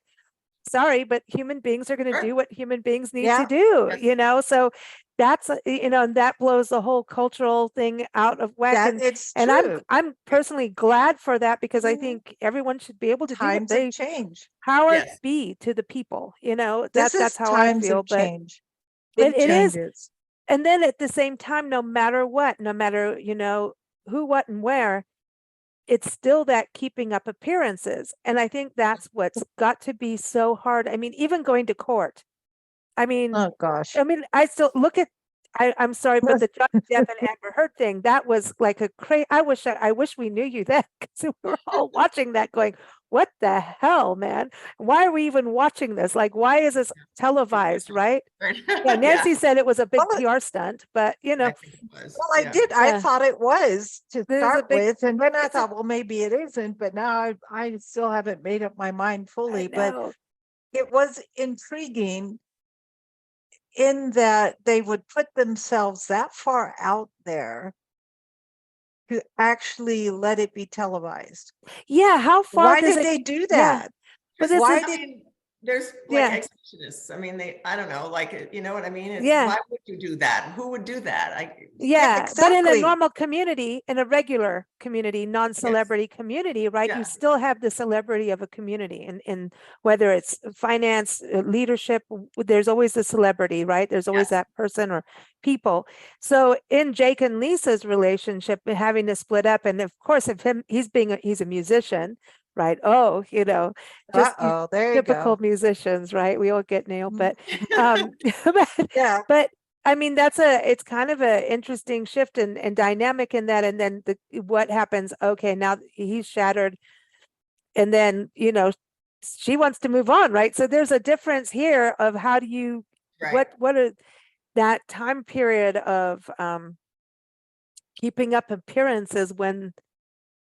sorry, but human beings are going to Sure. do what human beings need Yeah. to do, Yes. you know? So that's, you know, and that blows the whole cultural thing out of whack. That And it's and true. I'm personally glad for that, because I Mhm. think everyone should be able to do what Times they of change. power Yes. be to the people, you know, This is that's how I times feel. of But change. Big it is. changes. And then at the same time, no matter what, no matter, you know, who, what, and where, it's still that keeping up appearances. And I think that's what's got to be so hard. I mean, even going to court. I mean, Oh gosh. I still look at, I'm sorry, but the Johnny Depp and Amber Heard thing, that was like a crazy, I wish we knew you then, because we were all watching that going, what the hell, man? Why are we even watching this? Like, why is this televised, right? Right. Yeah, Nancy said it was a big Well, PR stunt, but you know, I think it was. Well, I Yeah. did. I Yeah. thought it was to There's a start big- with, and then I it's a- thought, well, maybe it isn't. But now I still haven't made up my mind I fully. But know. it was intriguing in that they would put themselves that far out there to actually let it be televised. Yeah, how far Why does did it? they do Yeah, that? but this Why is, I did mean, there's like Yeah. exhibitionists. I mean, I don't know, like, you know what I mean? It's, Yeah. why would you do that? Who would do that? Yeah, but in a exactly. normal community, in a regular community, non-celebrity community, right? Yeah. You still have the celebrity of a community, and whether it's finance, leadership, there's always a celebrity, right? There's always Yes. that person or people. So in Jake and Lisa's relationship, having to split up, and of course, if he's a musician, right? Oh, you know, just Uh-oh, there you typical go. musicians, right? We all get nailed, Mhm. but Yeah. but I mean, it's kind of a interesting shift and dynamic in that. And then what happens? Okay, now he's shattered. And then, you know, she wants to move on, right? So there's a difference here of how do you, Right. what are that time period of keeping up appearances when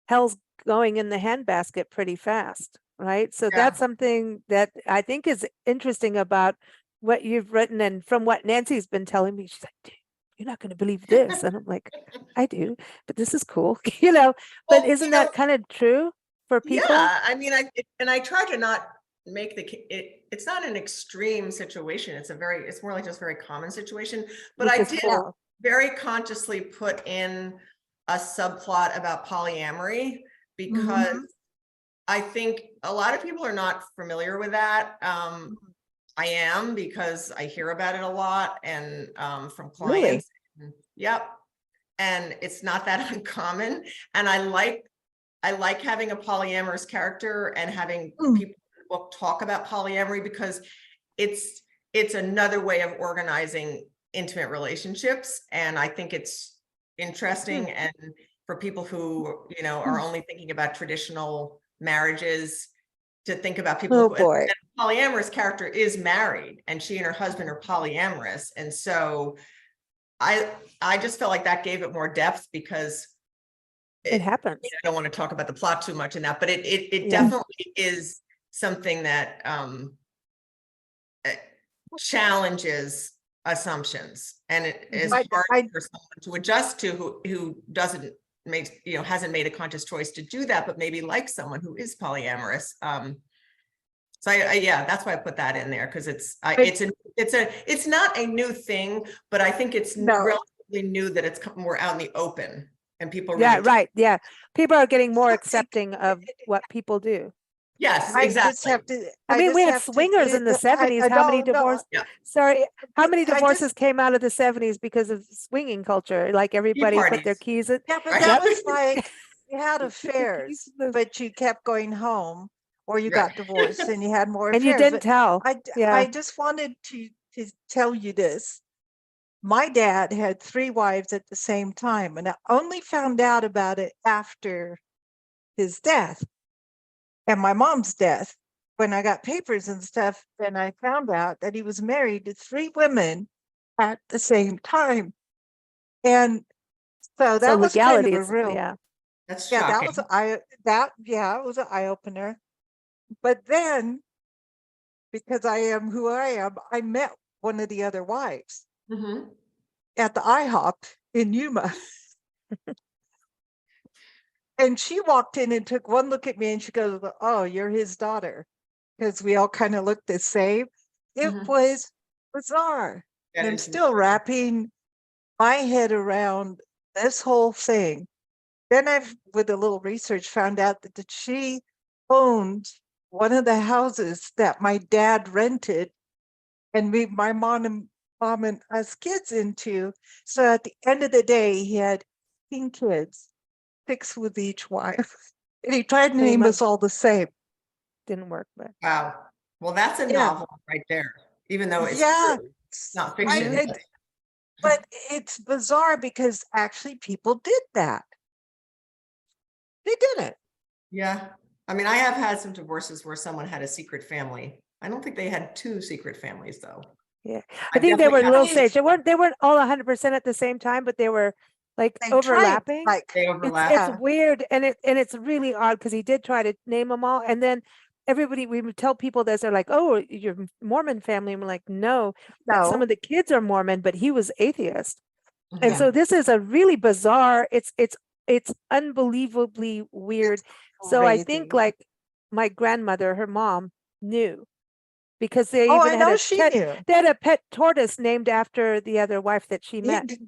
hell's going in the handbasket pretty fast, right? So Yeah. that's something that I think is interesting about what you've written, and from what Nancy's been telling me. She's like, "Dude, you're not going to believe this," and I'm like, "I do, but this is cool," you know. But Well, isn't you know, that kind of true for people? yeah, I mean, I try to not make it's not an extreme situation. It's more like just very common situation. But Which I is did cool. very consciously put in a subplot about polyamory, because Mhm. I think a lot of people are not familiar with that. I am, because I hear about it a lot, and from Really? clients. Yep. And it's not that uncommon. And I like having a polyamorous character and having Mm. people in the book talk about polyamory, because it's another way of organizing intimate relationships. And I think it's interesting. And for people who, you know, are only thinking about traditional marriages, to think about people Oh who, boy. and polyamorous character is married, and she and her husband are polyamorous. And so I just felt like that gave it more depth, because It happens. I don't want to talk about the plot too much in that, but it Yeah. definitely is something that challenges assumptions, and it is I- hard I- for someone to adjust to who doesn't hasn't made a conscious choice to do that, but maybe like someone who is polyamorous. So yeah, that's why I put that in there, because it's not a new thing, but I think it's No. relatively new that it's more out in the open, and people Yeah, really right. Yeah. People are getting more So accepting of what people do. Yes, I just exactly. have to. I mean, just we had have to- swingers in the 70s. I How many don't know. divorces? Yeah. Sorry, how many I just- divorces came out of the 70s because of swinging culture? Like everybody put their parties. keys in. Yeah, but Right. that Yep. was like you had affairs, keys in the- but you kept going home, or you Right. got divorced and you had more And you affairs. didn't But tell. I Yeah. I just wanted to tell you this. my dad had 3 wives at the same time, and I only found out about it after his death and my mom's death. When I got papers and stuff, and I found out that he was married to 3 women at the same time. And so So that was kind of legality a is, real, yeah. That's yeah, that shocking. was it was an eye opener. But then, because I am who I am, I met one of the other wives Mhm. at the IHOP in Yuma. And she walked in and took one look at me and she goes, "Oh, you're his daughter." Because we all kind of looked the same. It Mhm. was bizarre. That And I'm is still insane. wrapping my head around this whole thing. Then I've, with a little research, found out that she owned one of the houses that my dad rented and my mom and us kids into. So at the end of the day, he had 10 kids, 6 with each wife. And he tried to Pretty name much us all the same. didn't work, but Wow. Well, that's a Yeah. novel right there, even though it's Yeah. true. It's not I, fiction. it, but it's bizarre because actually people did that. They did it. Yeah. I mean, I have had some divorces where someone had a secret family. I don't think they had 2 secret families though. yeah. I I think they were definitely a have little Right. stage. They weren't all 100% at the same time, but they were like They tried, overlapping. like, they It's overlap. weird, and it's really odd because he did try to name them all, and then everybody, we would tell people this, they're like, "Oh, your Mormon family," and we're like, "No, but some no, of the kids are Mormon, but he was atheist." And Mhm. so this is a really bizarre. It's unbelievably weird. So I think crazy. like my grandmother, her mom knew because they Oh, even I had know a she pet. knew. They had a pet tortoise named after the other wife that she Yeah, met.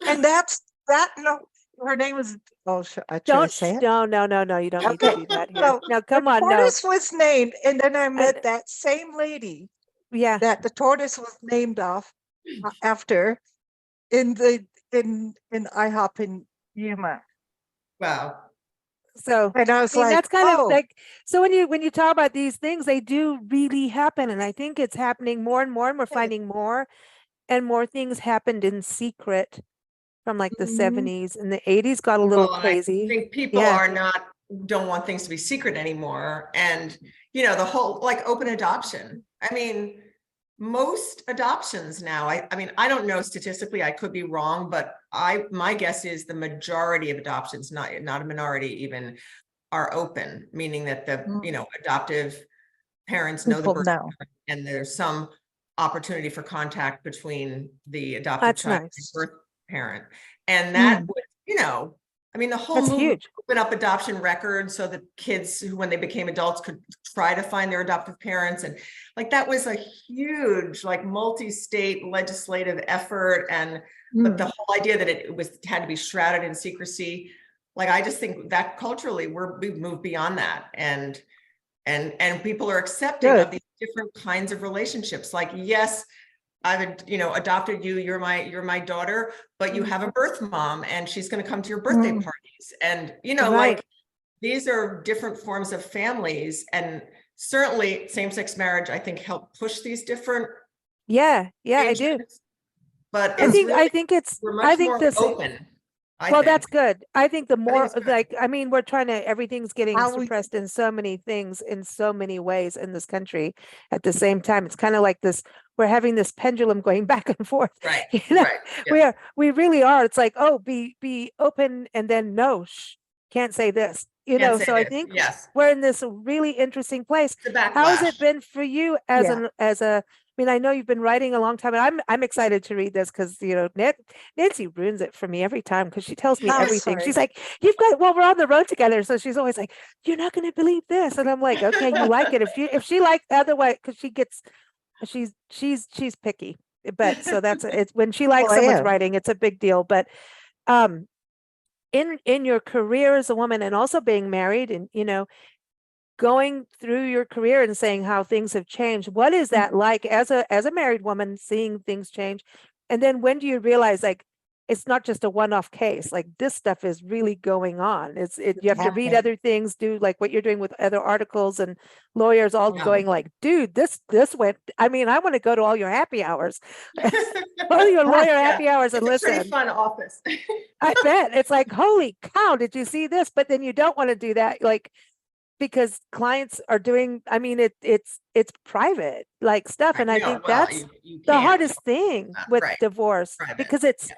and that's that. No, her name was. Oh, should I Don't, say it? no, you don't need to Okay. do that here. So No, the come on, no. tortoise was named, and then I And met that same lady yeah, that the tortoise was named after in IHOP in Yuma. Wow. so And I I was mean like, that's kind of oh, like, so when you talk about these things, they do really happen, and I think it's happening more and more, and we're finding more and more things happened in secret from like the mhm, 70s and the 80s got a little Well, and I crazy. think people Yeah. are not, don't want things to be secret anymore. And, the whole like open adoption. I mean, most adoptions now, I mean, I don't know statistically, I could be wrong, but my guess is the majority of adoptions, not a minority even, are open, meaning that the, mm, adoptive parents know the people birth know. parent, and there's some opportunity for contact between the adopted That's child and nice. birth parent. And that Mm, would, I mean, the whole That's movement huge. to open up adoption records so that kids who, when they became adults, could try to find their adoptive parents. And like, that was a huge, like multi-state legislative effort. And, but the mm, whole idea that it had to be shrouded in secrecy, like, I just think that culturally we've moved beyond that. And people are accepting of good. these different kinds of relationships. Like, yes, I've, adopted you, you're my daughter, but you have a birth mom and she's going to come to your birthday Mm, parties. And, Right. like, these are different forms of families. And certainly same-sex marriage, I think, helped push these different Yeah, I do. arrangements. But I it's think really, we're I much think more this, open, I well, think. that's good. I think the I think more it's good. like, I mean, we're trying to, everything's getting how we suppressed in so many things in so many ways in this country at the same time. It's kind of like this, we're having this pendulum going back and forth. Right, You know, right. Yeah. we really are. It's like, oh, be open, and then no, can't say this, Can't say so I this. think Yes. we're in this really interesting place. The How has it backlash. been for you as Yeah. I mean, I know you've been writing a long time, and I'm excited to read this because Nancy ruins it for me every time because she tells me Oh, everything. She's sorry. like, "You've got, well, we're on the road together," so she's always like, "You're not going to believe this," and I'm like, "Okay, you like it if she likes otherwise," because she's picky, but so it's when she Well, likes I someone's am. writing, it's a big deal. But um, in your career as a woman, and also being married, and going through your career and saying how things have changed, what is that like as a married woman, seeing things change? And then when do you realize, like, it's not just a one-off case. Like this stuff is really going on. You have to read happening. other things, do like what you're doing with other articles, and lawyers all Yeah. going like, dude, this went, I mean, I want to go to all your happy hours, all your lawyer Yeah, happy hours and it's a pretty listen. fun office. I bet it's like, holy cow, did you see this? But then you don't want to do that, like, because clients are doing, I mean, it's private like stuff. And I No, think well, that's you the can't hardest talk thing about that, with right, divorce, private, because yes.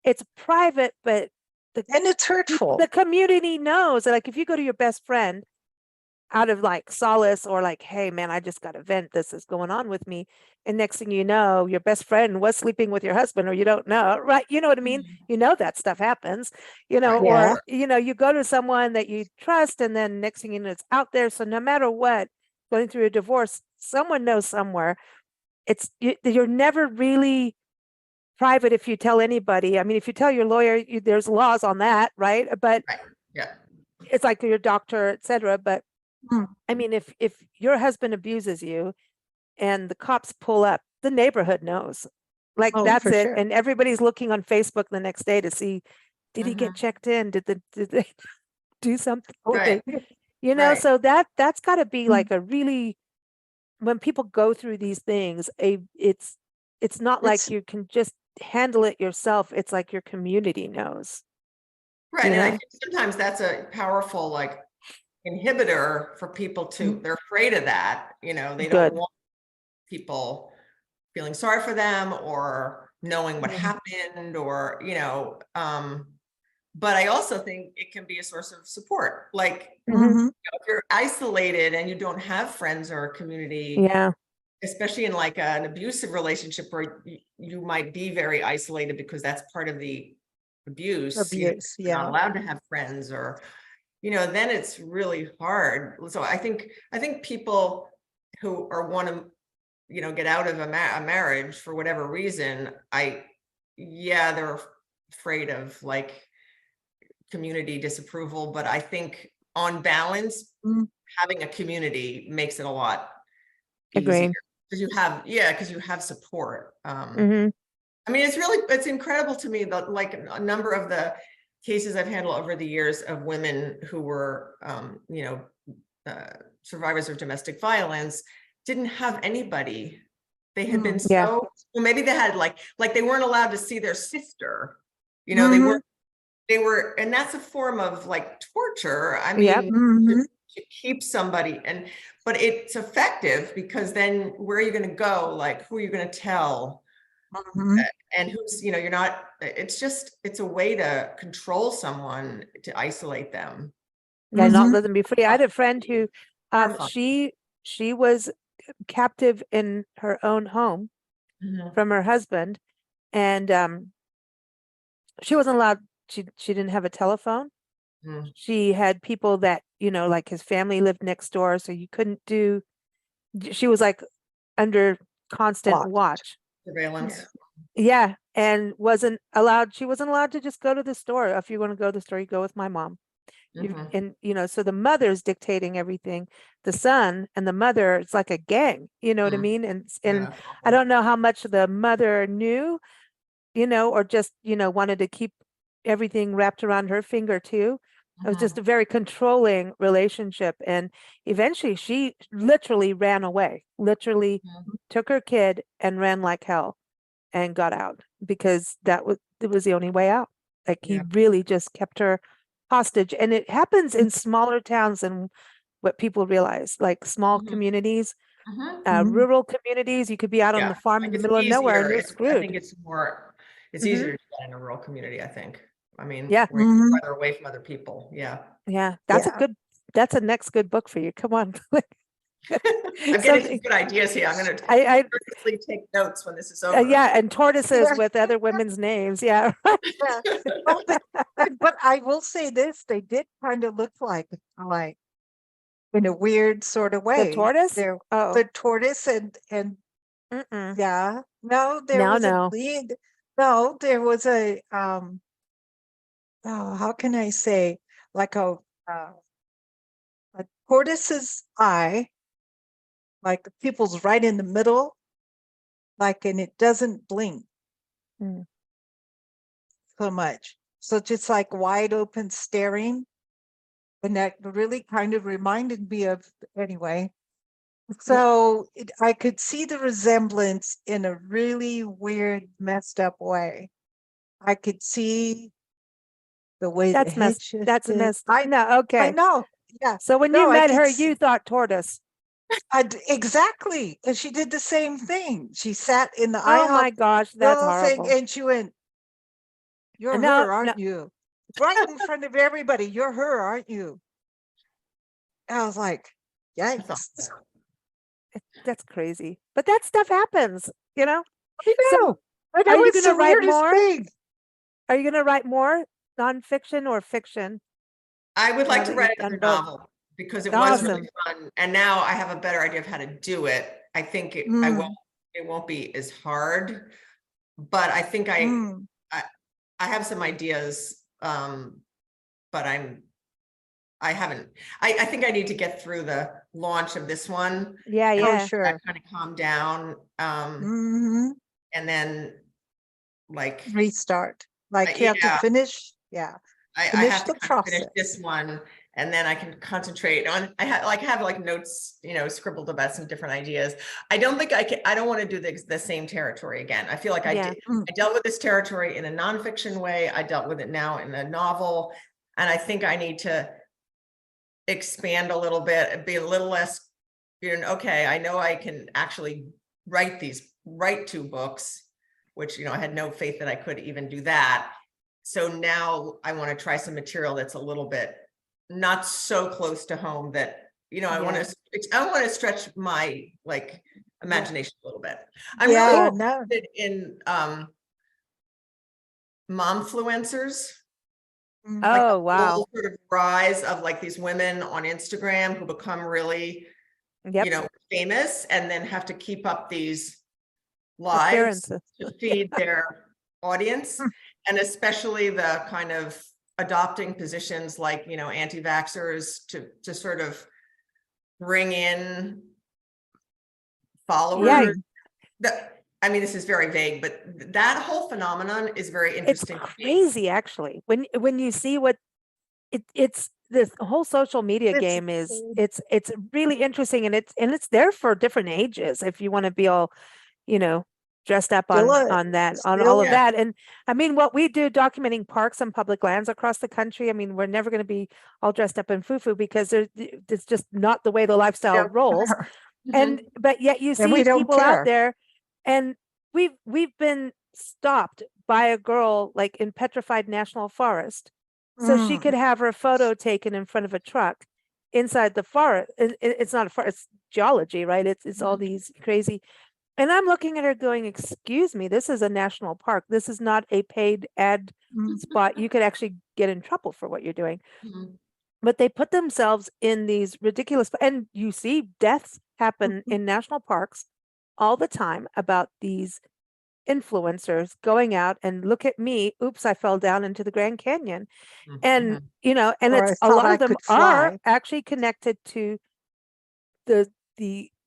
it's private, but And it's hurtful. the community knows. Like if you go to your best friend out of like solace, or like, hey man, I just got to vent, this is going on with me, and next thing you know, your best friend was sleeping with your husband, or you don't know, right? You know what I mean? Mhm. You know that stuff happens, you know, Right. Yeah. or you know, you go to someone that you trust, and then next thing you know, it's out there. So no matter what, going through a divorce, someone knows somewhere. You're never really private if you tell anybody. I mean, if you tell your lawyer, there's laws on that, right? But Right, yeah. it's like your doctor, etc. But Mm. I mean, if your husband abuses you and the cops pull up, the neighborhood knows. Like Oh, that's for it. sure. And everybody's looking on Facebook the next day to see, did he get Mhm. checked in? Did they do something? Did Right, they, you know, right. so that's got to be Mm. like a really, when people go through these things, it's not like It's you can just handle it yourself. It's like your community knows. Right, You and I know? think sometimes that's a powerful like inhibitor for people to, they're afraid of that, you know, they don't Good. want people feeling sorry for them or knowing what Mhm. happened, or, you know, but I also think it can be a source of support. Like, Mhm. Mhm. if you're isolated and you don't have friends or a community, Yeah. especially in like an abusive relationship where you might be very isolated because that's part of the abuse, you know, abuse. you're not Yeah. allowed to have friends, or, you know, then it's really hard. So I think people who are want to, you know, get out of a marriage for whatever reason, yeah, they're afraid of like community disapproval, but I think on balance, Mm. having a community makes it a lot easier Agree. because you have support. Hmm. I mean, it's incredible to me that like a number of the cases I've handled over the years of women who were, you know, survivors of domestic violence didn't have anybody. They had been Yeah. well, maybe they had like they weren't allowed to see their sister, you know, Mhm. they were, and that's a form of like torture. I Yep. mean, Mhm. to keep somebody, but it's effective because then where are you going to go? Like, who are you going to tell? Mhm. And who's, you know, you're not, it's a way to control someone, to isolate them. Yeah, not Mhm. let them be free. I had a friend who, Horrifying. she was captive in her own home Mhm. from her husband, and she wasn't allowed. She didn't have a telephone. Mm. She had people that, you know, like his family lived next door, so you couldn't do. She was like under constant Watch. watch. Surveillance. Yeah, and wasn't allowed. She wasn't allowed to just go to the store. If you want to go to the store, you go with my mom. Mhm. And you know, so the mother's dictating everything. The son and the mother, it's like a gang, you know what I Mm. mean? And Yeah, I awful. don't know how much the mother knew, you know, or just, you know, wanted to keep everything wrapped around her finger too. It was just Mhm. a very controlling relationship. And eventually she literally ran away, literally Mhm. took her kid and ran like hell and got out, because it was the only way out. Like he Yeah. really just kept her hostage. And it happens in smaller towns than what people realize, like small Mhm. communities, Mhm. Mhm. rural communities. You could be out on Yeah, the farm in like the it's middle of nowhere and easier. you're I think screwed. it's Hmm. easier to get in a rural community, I think. I mean, Yeah. where you're Mhm. farther away from other people. Yeah. Yeah. Yeah. That's a next good book for you. Come on. I'm getting some Something good ideas here. I'm going to I purposely take notes when this is over. yeah, and tortoises Yeah. with other women's names. Yeah. Yeah. Oh, but I will say this, they did kind of look like in a weird sort of The way. tortoise? They're Oh. the tortoise and Mm-mm. yeah. No, there No, was a no. lead. No, there was oh, how can I say, like uh, a tortoise's eye, like the pupil's right in the middle, like, and it doesn't blink. Mm. so much. So just like wide open staring. And that really kind of reminded me of, anyway. So I could see the resemblance in a really weird, messed up way. I could see the way the That's head messed. That's shifted. messed. No, okay. I know. Yeah. So when No, you I met could her, see- you thought tortoise. exactly. And she did the same thing. She sat in the Oh IHOP my gosh, that's little thing horrible. and she went, "You're No, her, no, aren't you?" Right in front of everybody. "You're her, aren't you?" And I was like, yikes. that's crazy. But that stuff happens, you know? I So know. But are it you was going to the write weirdest more? thing. Are you going to write more nonfiction or fiction? I would like Now to that write you've done another both. novel because it was really Awesome. fun. And now I have a better idea of how to do it. I think it won't be as hard, but I think I have some ideas. But I haven't, I think I need to get through the launch of this one. Yeah, and yeah. Sure. kind of calm down. Mhm. And then like, Restart. Like you have to yeah, finish. Yeah. I Finish have to the kind of finish process. this one and then I can concentrate on, I have like notes, scribbled about some different ideas. I don't think I don't want to do the same territory again. I feel like Yeah. I dealt with this territory in a nonfiction way. I dealt with it now in a novel. And I think I need to expand a little bit and be a little less, okay, I know I can actually write 2 books, which, I had no faith that I could even do that. So now I want to try some material that's a little bit not so close to home that, I want to stretch my imagination a little bit. I'm really interested in momfluencers. Oh, wow. Whole sort of rise of these women on Instagram who become really, Yep. famous and then have to keep up these lives Appearances. to feed their audience. And especially the kind of adopting positions like, anti-vaxxers to sort of bring in followers. I mean, this is very vague, but that whole phenomenon is very interesting. It's crazy, actually. When you see what it's this whole social media game is, it's really interesting, and it's there for different ages. If you want to be all, dressed up on that, on all of that. And I mean, what we do documenting parks and public lands across the country, I mean, we're never going to be all dressed up in foo-foo because it's just not the way the lifestyle rolls. And but yet you see people out there, and we've been stopped by a girl like in Petrified National Forest, so she could have her photo taken in front of a truck inside the forest. It's not a forest, it's geology, right? It's all these crazy. And I'm looking at her going, excuse me, this is a national park. This is not a paid ad spot. You could actually get in trouble for what you're doing. But they put themselves in these ridiculous, and you see deaths happen in national parks all the time about these influencers going out and look at me. Oops, I fell down into the Grand Canyon. And, and it's a lot of them are actually connected to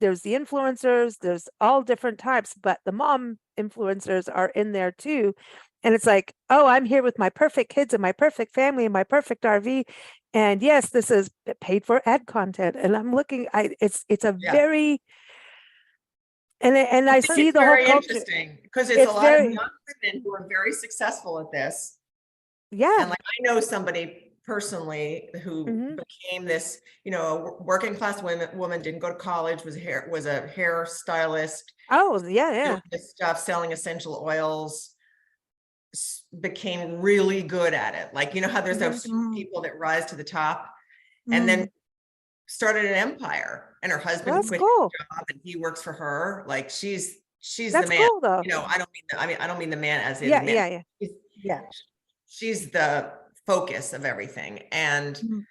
there's the influencers, there's all different types, but the mom influencers are in there too. And it's like, oh, I'm here with my perfect kids and my perfect family and my perfect RV. And yes, this is paid for ad content. And I'm looking, it's a very, and I see the whole culture. Interesting because it's a lot of young women who are very successful at this. Yeah. And I know somebody personally who became this, a working class woman, didn't go to college, was a hair stylist. Oh, yeah. This stuff, selling essential oils, became really good at it. How there's those people that rise to the top and then started an empire, and her husband quit his job and he works for her. She's the man. Cool, though. I don't mean the man as in yeah. She's the focus of everything. And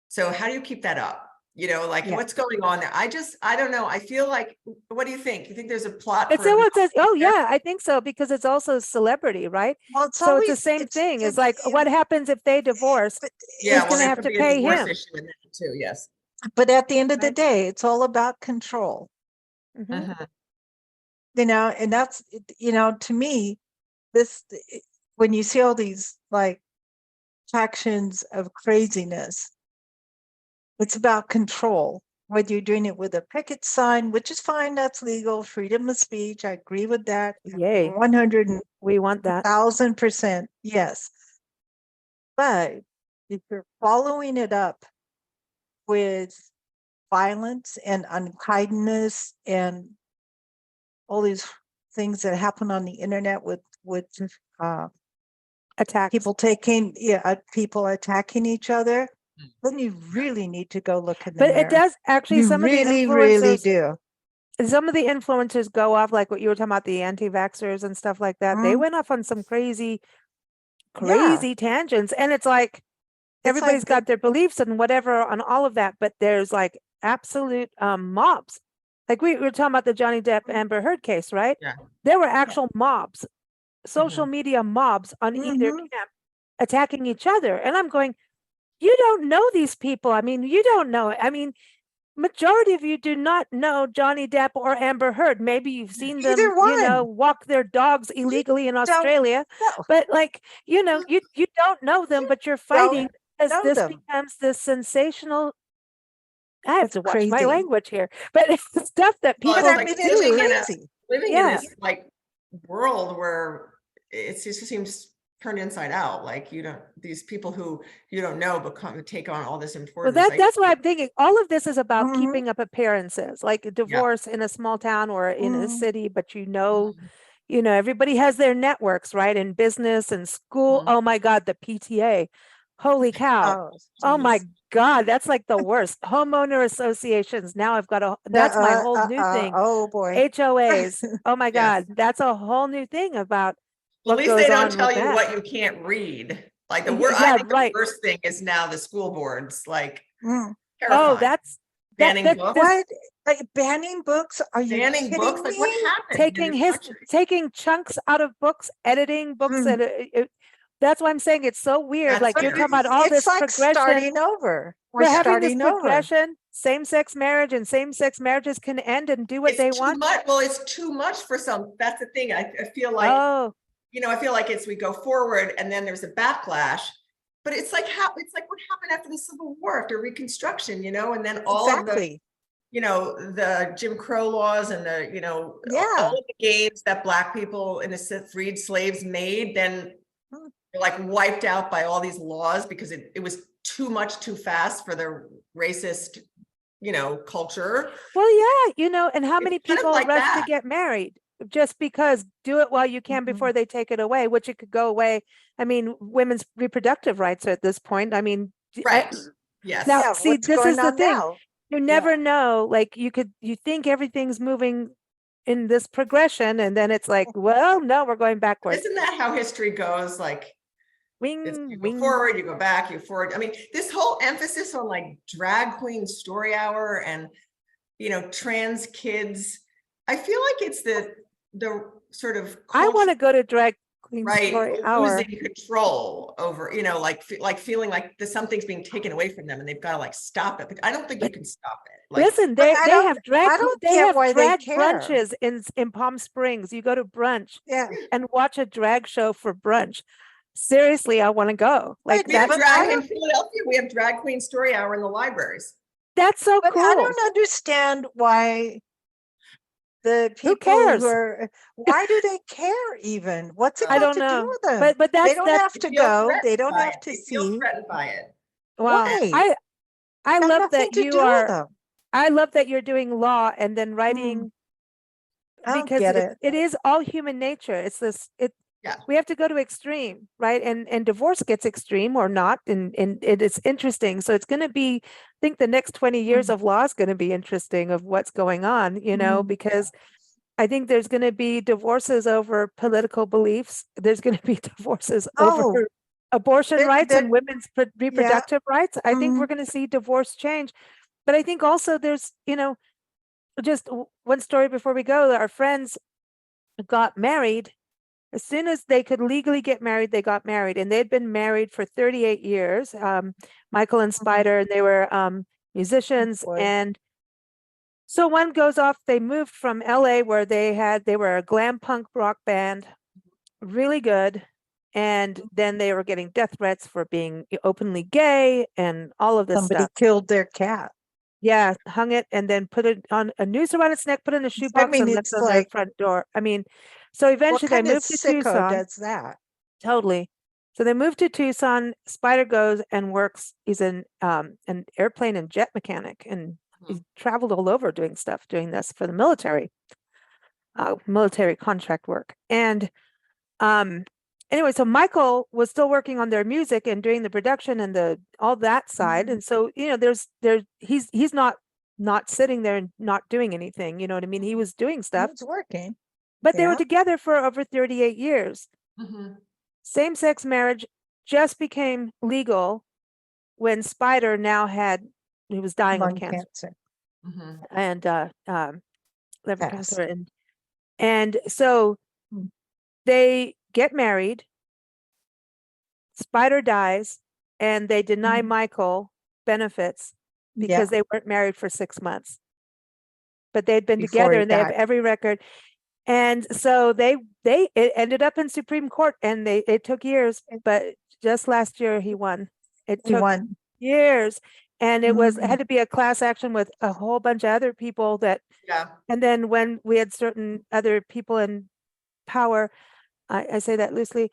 so how do you keep that up? What's going on there? I don't know. I feel like, what do you think? You think there's a plot? I think so, because it's also celebrity, right? Well, so it's the same thing. It's like, what happens if they divorce? Who's going to have to pay him? Too, yes. But at the end of the day, it's all about control. And that's, to me, when you see all these like factions of craziness, it's about control. Whether you're doing it with a picket sign, which is fine, that's legal, freedom of speech. I agree with that. Yay. 100,000%, yes. But if you're following it up with violence and unkindness and all these things that happen on the internet with Attack. people people attacking each other, then you really need to go look in the But mirror. it does actually, You some of the really, really influencers, do. some of the influencers go off, like what you were talking about, the anti-vaxxers and stuff like that. They Mhm. went off on some crazy Yeah. tangents. And it's like, It's everybody's like got their beliefs and whatever on all of that, but there's like absolute mobs. Like we were talking about the Johnny Depp Amber Heard case, right? Yeah. There were actual mobs, social media mobs on either Mhm. camp attacking each other. And I'm going, you don't know these people. I mean, you don't know. I mean, majority of you do not know Johnny Depp or Amber Heard. Maybe you've seen them, Either one. walk their dogs illegally in don't Australia, know. but like, you don't know them, but you're fighting as know this them. becomes this sensational. I have It's to watch my crazy. language here, but it's the stuff that Well, people it's But I like mean, living it's in crazy. living in Yeah. this like world where it just seems turned inside out. Like these people who you don't know become take on all this Well, importance. Like, that's why I'm thinking all of this is about Mhm. keeping up appearances, like a divorce in a small town or in a Mhm. city, but Mhm. everybody has their networks, right? In business and school. Mhm. Oh my God, the PTA. Holy cow. Oh my Jeez. God, that's like the worst. Homeowner associations. Now I've got that's my whole new thing. Oh boy. HOAs. Oh my Yes. God, that's a whole new thing about Well, what at least goes they don't on tell with you that. what you can't read. Like I Yeah, think the right. worst thing is now the school boards, like Mm. Oh, terrifying. that's Banning books. What? Like banning books? Are you Banning kidding books? Like what me? happened in this country? taking chunks out of books, editing books, Mm. and that's why I'm saying it's so weird. That's Like But you're talking scary. about all it's this like progression. starting over. We're having this starting over. progression. Same-sex marriage and same-sex marriages can end and do what It's they too want. much. Well, it's too much for some. That's the thing. I feel like, Oh, I feel like we go forward and then there's a backlash. But it's like what happened after the Civil War, after Reconstruction, and then all of the, the Jim Crow laws and the, Yeah. all of the gains that Black people, innocent freed slaves made, then Hmm. were like wiped out by all these laws because it was too much too fast for the racist, culture. well, yeah, and how It's many kind of people like rush to that. get married just because do it while you can Mhm. before they take it away, which it could go away. I mean, women's reproductive rights are at this point. I mean, Right. Yes. now, Yeah, see, what's this going is the on thing. now? You never know. Like you think everything's moving in this progression, and then it's like, well, no, we're going backwards. Isn't that how history goes? Like you Wing, go wing. forward, you go back, you forward. I mean, this whole emphasis on like drag queen story hour and trans kids. I feel like it's the sort of I want to go to drag queen story hour. losing control over, like feeling like something's being taken away from them and they've got to like stop it. But I don't think you can stop it. Like, Listen, But they I don't- have drag I don't they get have why they drag care. brunches in Palm Springs. You go to brunch Yeah. and watch a drag show for brunch. Seriously, I want to go. Like we have that's drag in Philadelphia. We have drag queen story hour in the libraries. that's so But cool. I don't understand why the people cares? why do they care even? What's it I got don't to do know. with them? But they that's don't that have to They feel go. They threatened don't by have it. to They feel see. threatened by it. wow. Why? I Got love nothing that to you do with are them. I love that you're doing law and then writing I don't because get it. it is all human nature. It's this Yeah. we have to go to extreme, right? And divorce gets extreme or not, and it is interesting. So it's going to be, I think the next 20 years Mm. of law is going to be interesting of what's going on, Mm. because I think there's going to be divorces over political beliefs. There's going to be divorces Oh, over abortion rights and women's reproductive rights. I think we're Mhm. going to see divorce change. But I think also there's, just one story before we go, our friends got married. As soon as they could legally get married, they got married, and they'd been married for 38 years. Michael and Spider, and they were musicians. boy. And so one goes off, they moved from LA where they were a glam punk rock band, really good. And then they were getting death threats for being openly gay and all of this Somebody stuff. killed their cat. Yeah, hung it and then put it on a noose around its neck, put it in a shoebox mean, and left it's it on their like- front door. I mean, so What eventually they kind of moved to sicko Tucson. does that? Totally. So they moved to Tucson. Spider goes and works. He's an airplane and jet mechanic, and he's traveled all over doing stuff, doing this for the military contract work. And anyway, so Michael was still working on their music and doing the production and the all that side. And so, you know, he's not sitting there and not doing anything, you know what I mean? He was doing stuff, It's working. but they were Yeah. together for over 38 years. Mhm. Same-sex marriage just became legal when Spider he was dying Lung of cancer cancer. Mhm. and liver Passed. cancer. And so Mm. they get married, Spider dies, and they deny Mhm. Michael benefits Yeah, because they weren't married for 6 months. But they'd been Before together he and they have died. every record. And so it ended up in Supreme Court and it took years, but just last year he won. It he took won. years. And it Mhm. had to be a class action with a whole bunch of other people Yeah. and then when we had certain other people in power, I say that loosely,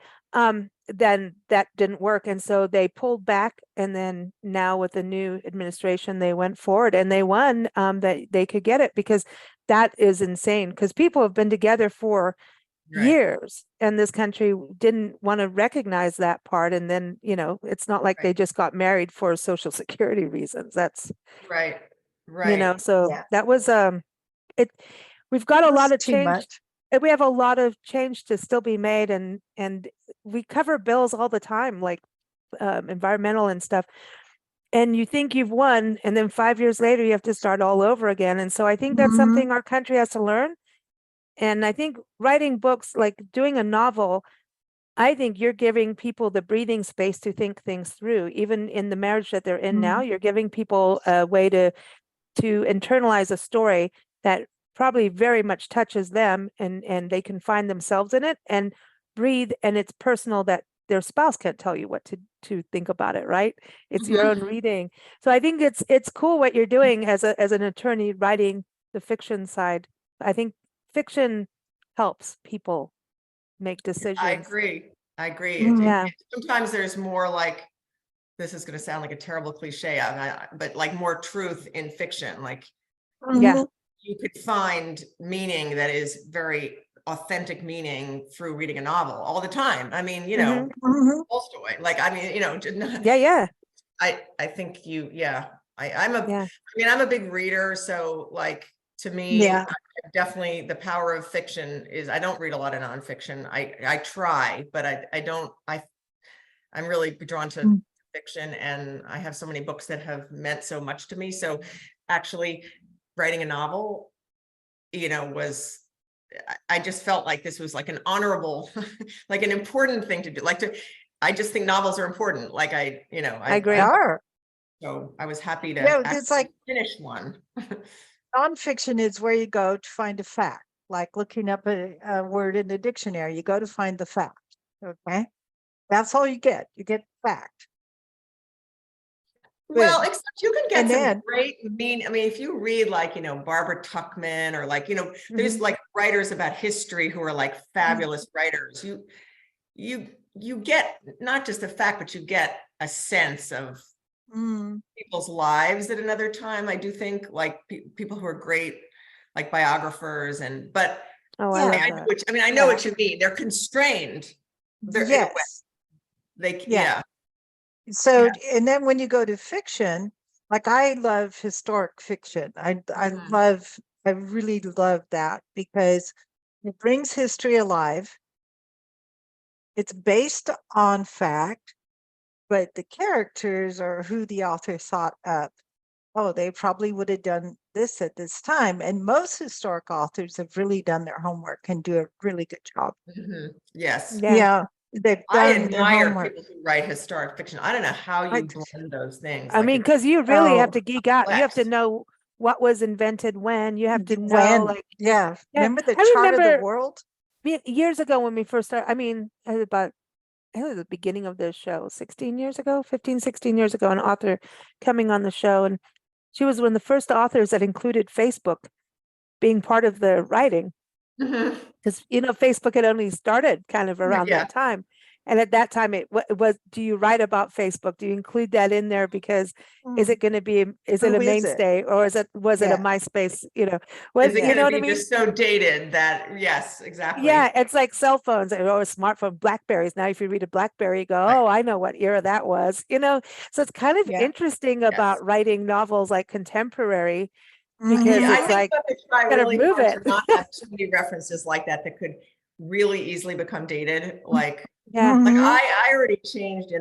then that didn't work. And so they pulled back. And then now with the new administration, they went forward and they won that they could get it because that is insane because people have been together for Right. years and this country didn't want to recognize that part. And then, you know, it's not like Right. they just got married for social security reasons. That's, Right. you know, Right. so Yeah. that was, we've got a It was lot of too change. much. We have a lot of change to still be made and we cover bills all the time, like environmental and stuff. And you think you've won, and then 5 years later, you have to start all over again. And so I think that's Mhm. something our country has to learn. And I think writing books, like doing a novel, I think you're giving people the breathing space to think things through. Even in the marriage that they're in now, you're giving people a way to internalize a story that probably very much touches them and they can find themselves in it and breathe. And it's personal that their spouse can't tell you what to think about it, right? It's your own reading. So I think it's cool what you're doing as an attorney writing the fiction side. I think fiction helps people make decisions. I agree. I agree. Yeah. Sometimes there's more like, this is going to sound like a terrible cliche, but like more truth in fiction. Like Yeah. Mhm. you could find meaning that is very authentic meaning through reading a novel all the time. I mean, you know, Mhm. Tolstoy, like, I mean, you know, Yeah. I think I'm a big reader. So like, to me, Yeah. definitely the power of fiction is, I don't read a lot of nonfiction. I try, but I'm really drawn to Mm. fiction, and I have so many books that have meant so much to me. So actually writing a novel, you know, I just felt like this was like an honorable, like an important thing to do. I just think novels are important. Like I agree. So I was happy to Yeah, it's actually like- finish one. Nonfiction is where you go to find a fact, like looking up a word in the dictionary. You go to find the fact. Okay. That's all you get. You get fact. Well, Good. except you can get And some then- great I mean, if you read like, you know, Barbara Tuchman or like, you know, there's like writers about history who are like fabulous writers. You get not just a fact, but you get a sense of Mm. people's lives at another time. I do think like people who are great, like biographers but Oh, Yeah. I love I know that. I know what you mean. They're constrained. They're in a way. Yes. Yeah. So, and then when you go to fiction, like I love historic fiction. Mhm. I really love that because it brings history alive. It's based on fact, but the characters or who the author thought up. Oh, they probably would have done this at this time. And most historic authors have really done their homework and do a really good job. Mhm. Yes. Yeah. They've I done their admire homework. people who write historic fiction. I don't know how you I- blend those things. I Like, mean, it's because you really have Oh, to geek out. You have to complex. know what was invented when. You have to know, When? like, Yeah. yeah. Remember the I chart of the remember world? years ago when we first started. I mean, about I think it was the beginning of the show, 16 years ago, 15, 16 years ago, an author coming on the show. And she was one of the first authors that included Facebook being part of the writing. Mhm. Because, Facebook had only started kind of around Yeah. that time. And at that time, it was, do you write about Facebook? Do you include that in there? Because is it going to be, is it Who a is it? mainstay, or was it a Yeah. MySpace? Is it You know going what to I be mean? just so dated that, yes, exactly. Yeah, it's like cell phones or smartphone, Blackberries. Now, if you read a Blackberry, you go, Right. oh, I know what era that was. So it's kind of Yeah. interesting about writing novels like contemporary, because Yeah, I it's think like, you have to try gotta really move hard it. to not have too many references like that could really easily become dated. Like yeah, Like Mhm. I already changed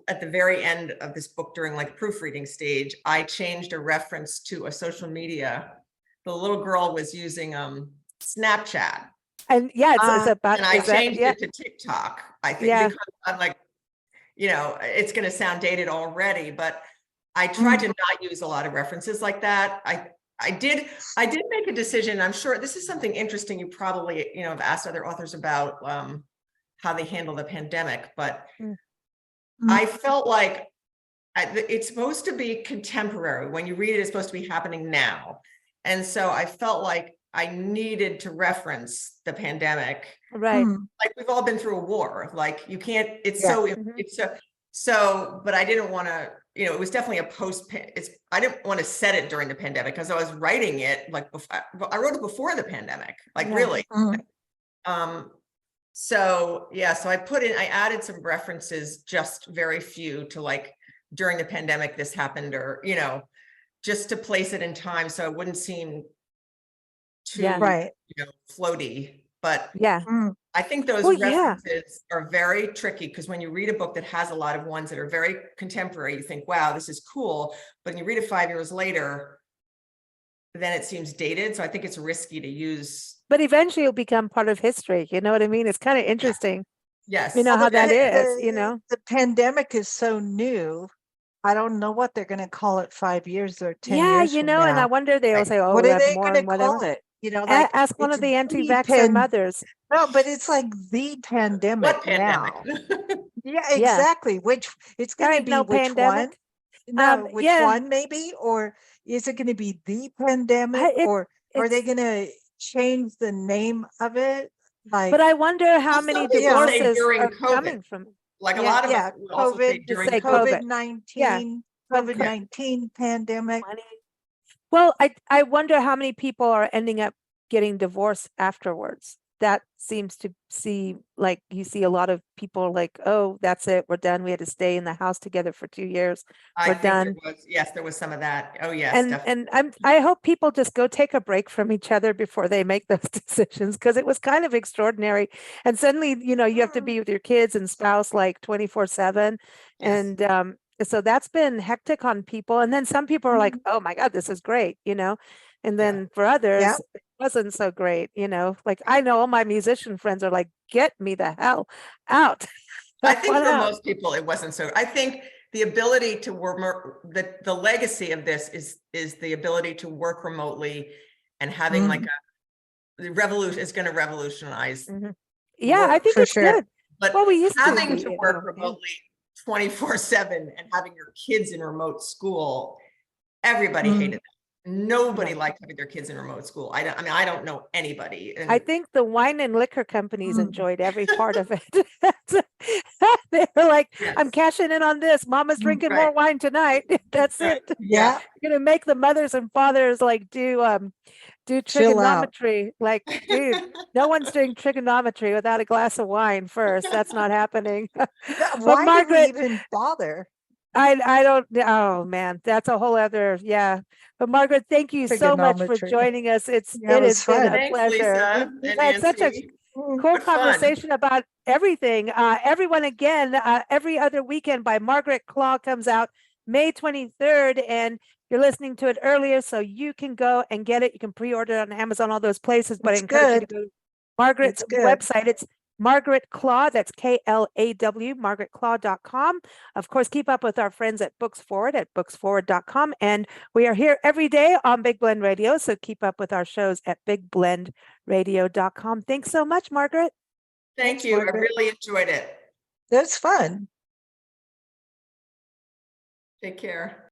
at the very end of this book during like proofreading stage, I changed a reference to a social media. The little girl was using Snapchat, and yeah, it's about, and I is that, changed yeah, it to TikTok, I think, yeah, because I'm like, it's gonna sound dated already, but I tried to not use a lot of references like that. I did make a decision. I'm sure this is something interesting you probably, have asked other authors about how they handle the pandemic, but Mm. I felt like it's supposed to be contemporary. When you read it, it's supposed to be happening now. And so I felt like I needed to reference the pandemic. right. Like we've all been through a war. Like you can't, it's Yeah. so, Mhm. it's so, but I didn't want to, it was definitely I didn't want to set it during the pandemic because I was writing it like before, I wrote it before the pandemic, like Yeah. really. Mhm. So yeah, so I added some references, just very few, to like during the pandemic this happened, or just to place it in time so it wouldn't seem too Yeah. Right. floaty. But Yeah. I think those Well, yeah. references are very tricky, because when you read a book that has a lot of ones that are very contemporary, you think, wow, this is cool. But when you read it 5 years later, then it seems dated. So I think it's risky to use. But eventually it'll become part of history. You know what I mean? It's kind of interesting. Yes. You know how that is, The pandemic is so new. I don't know what they're going to call it 5 years or 10 Yeah, years from and I now. wonder, they'll Right. say, oh, What we'll are have they more going to and whatever. call it? Like Ask one it's of the the anti-vaxxer mothers. No, but it's like the pandemic What pandemic? now. Yeah, Yeah. exactly. Which it's There going to ain't be no which one? pandemic. No, which Yeah, one maybe? Or is it going to be the pandemic? Or are they it's, going to change the name of it? Like, but I wonder how Well, many some people say divorces during are COVID. coming from. Like a Yeah. lot of us yeah, will also say COVID, Just during say COVID. COVID. Yeah. COVID-19, When COVID-19 pandemic. Well, I wonder how many people are ending up getting divorced afterwards. That seems to see, like, you see a lot of people like, oh, that's it, we're done. We had to stay in the house together for 2 years. I We're think done. there was some of that. Oh, yes, And definitely. I hope people just go take a break from each other before they make those decisions, because it was kind of extraordinary. And suddenly, you have to be with your kids and spouse like 24/7. Yes. And so that's been hectic on people. And then some people are like, oh my God, this is great, And then for others, it wasn't so great, Like I know all my musician friends are like, get me the hell out. I think want for out. most people, it wasn't so. I think the ability to work, the legacy of this is the ability to work remotely, and having like the revolution is going to revolutionize. Mhm. Yeah, I work, think for it's sure. good. But Well, we used to having be, to work remotely 24/7 and having your kids in remote school, everybody hated that. Nobody Yeah. liked having their kids in remote school. I don't know anybody. I And think the wine and liquor companies enjoyed every part of it. They were like, I'm yes, cashing in on this. Mama's drinking more right, wine tonight. That's right. it. Yeah. You're gonna make the mothers and fathers like do Chill out. trigonometry. Like, dude, no one's doing trigonometry without a glass of wine first. That's not happening. But Why do we Margaret, even bother? I don't, oh man, that's a whole other, yeah. But Margaret, thank you so much for Trigonometry. joining us. Yeah, it it was has been a fun. Thanks, pleasure. Lisa We've and had such a Nancy. cool What fun. conversation about everything. Everyone, again, every other weekend by Margaret Klaw comes out May 23rd, and you're listening to it earlier, so you can go and get it. You can pre-order it on Amazon, all those places, but I It's encourage you to good. go to Margaret's It's good. website. It's Margaret Klaw, that's Klaw, margaretklaw.com. Of course, keep up with our friends at Books Forward at booksforward.com. And we are here every day on Big Blend Radio, so keep up with our shows at bigblendradio.com. Thanks so much, Margaret. Thank Thanks, you. I Margaret. really enjoyed it. That's fun. Take care.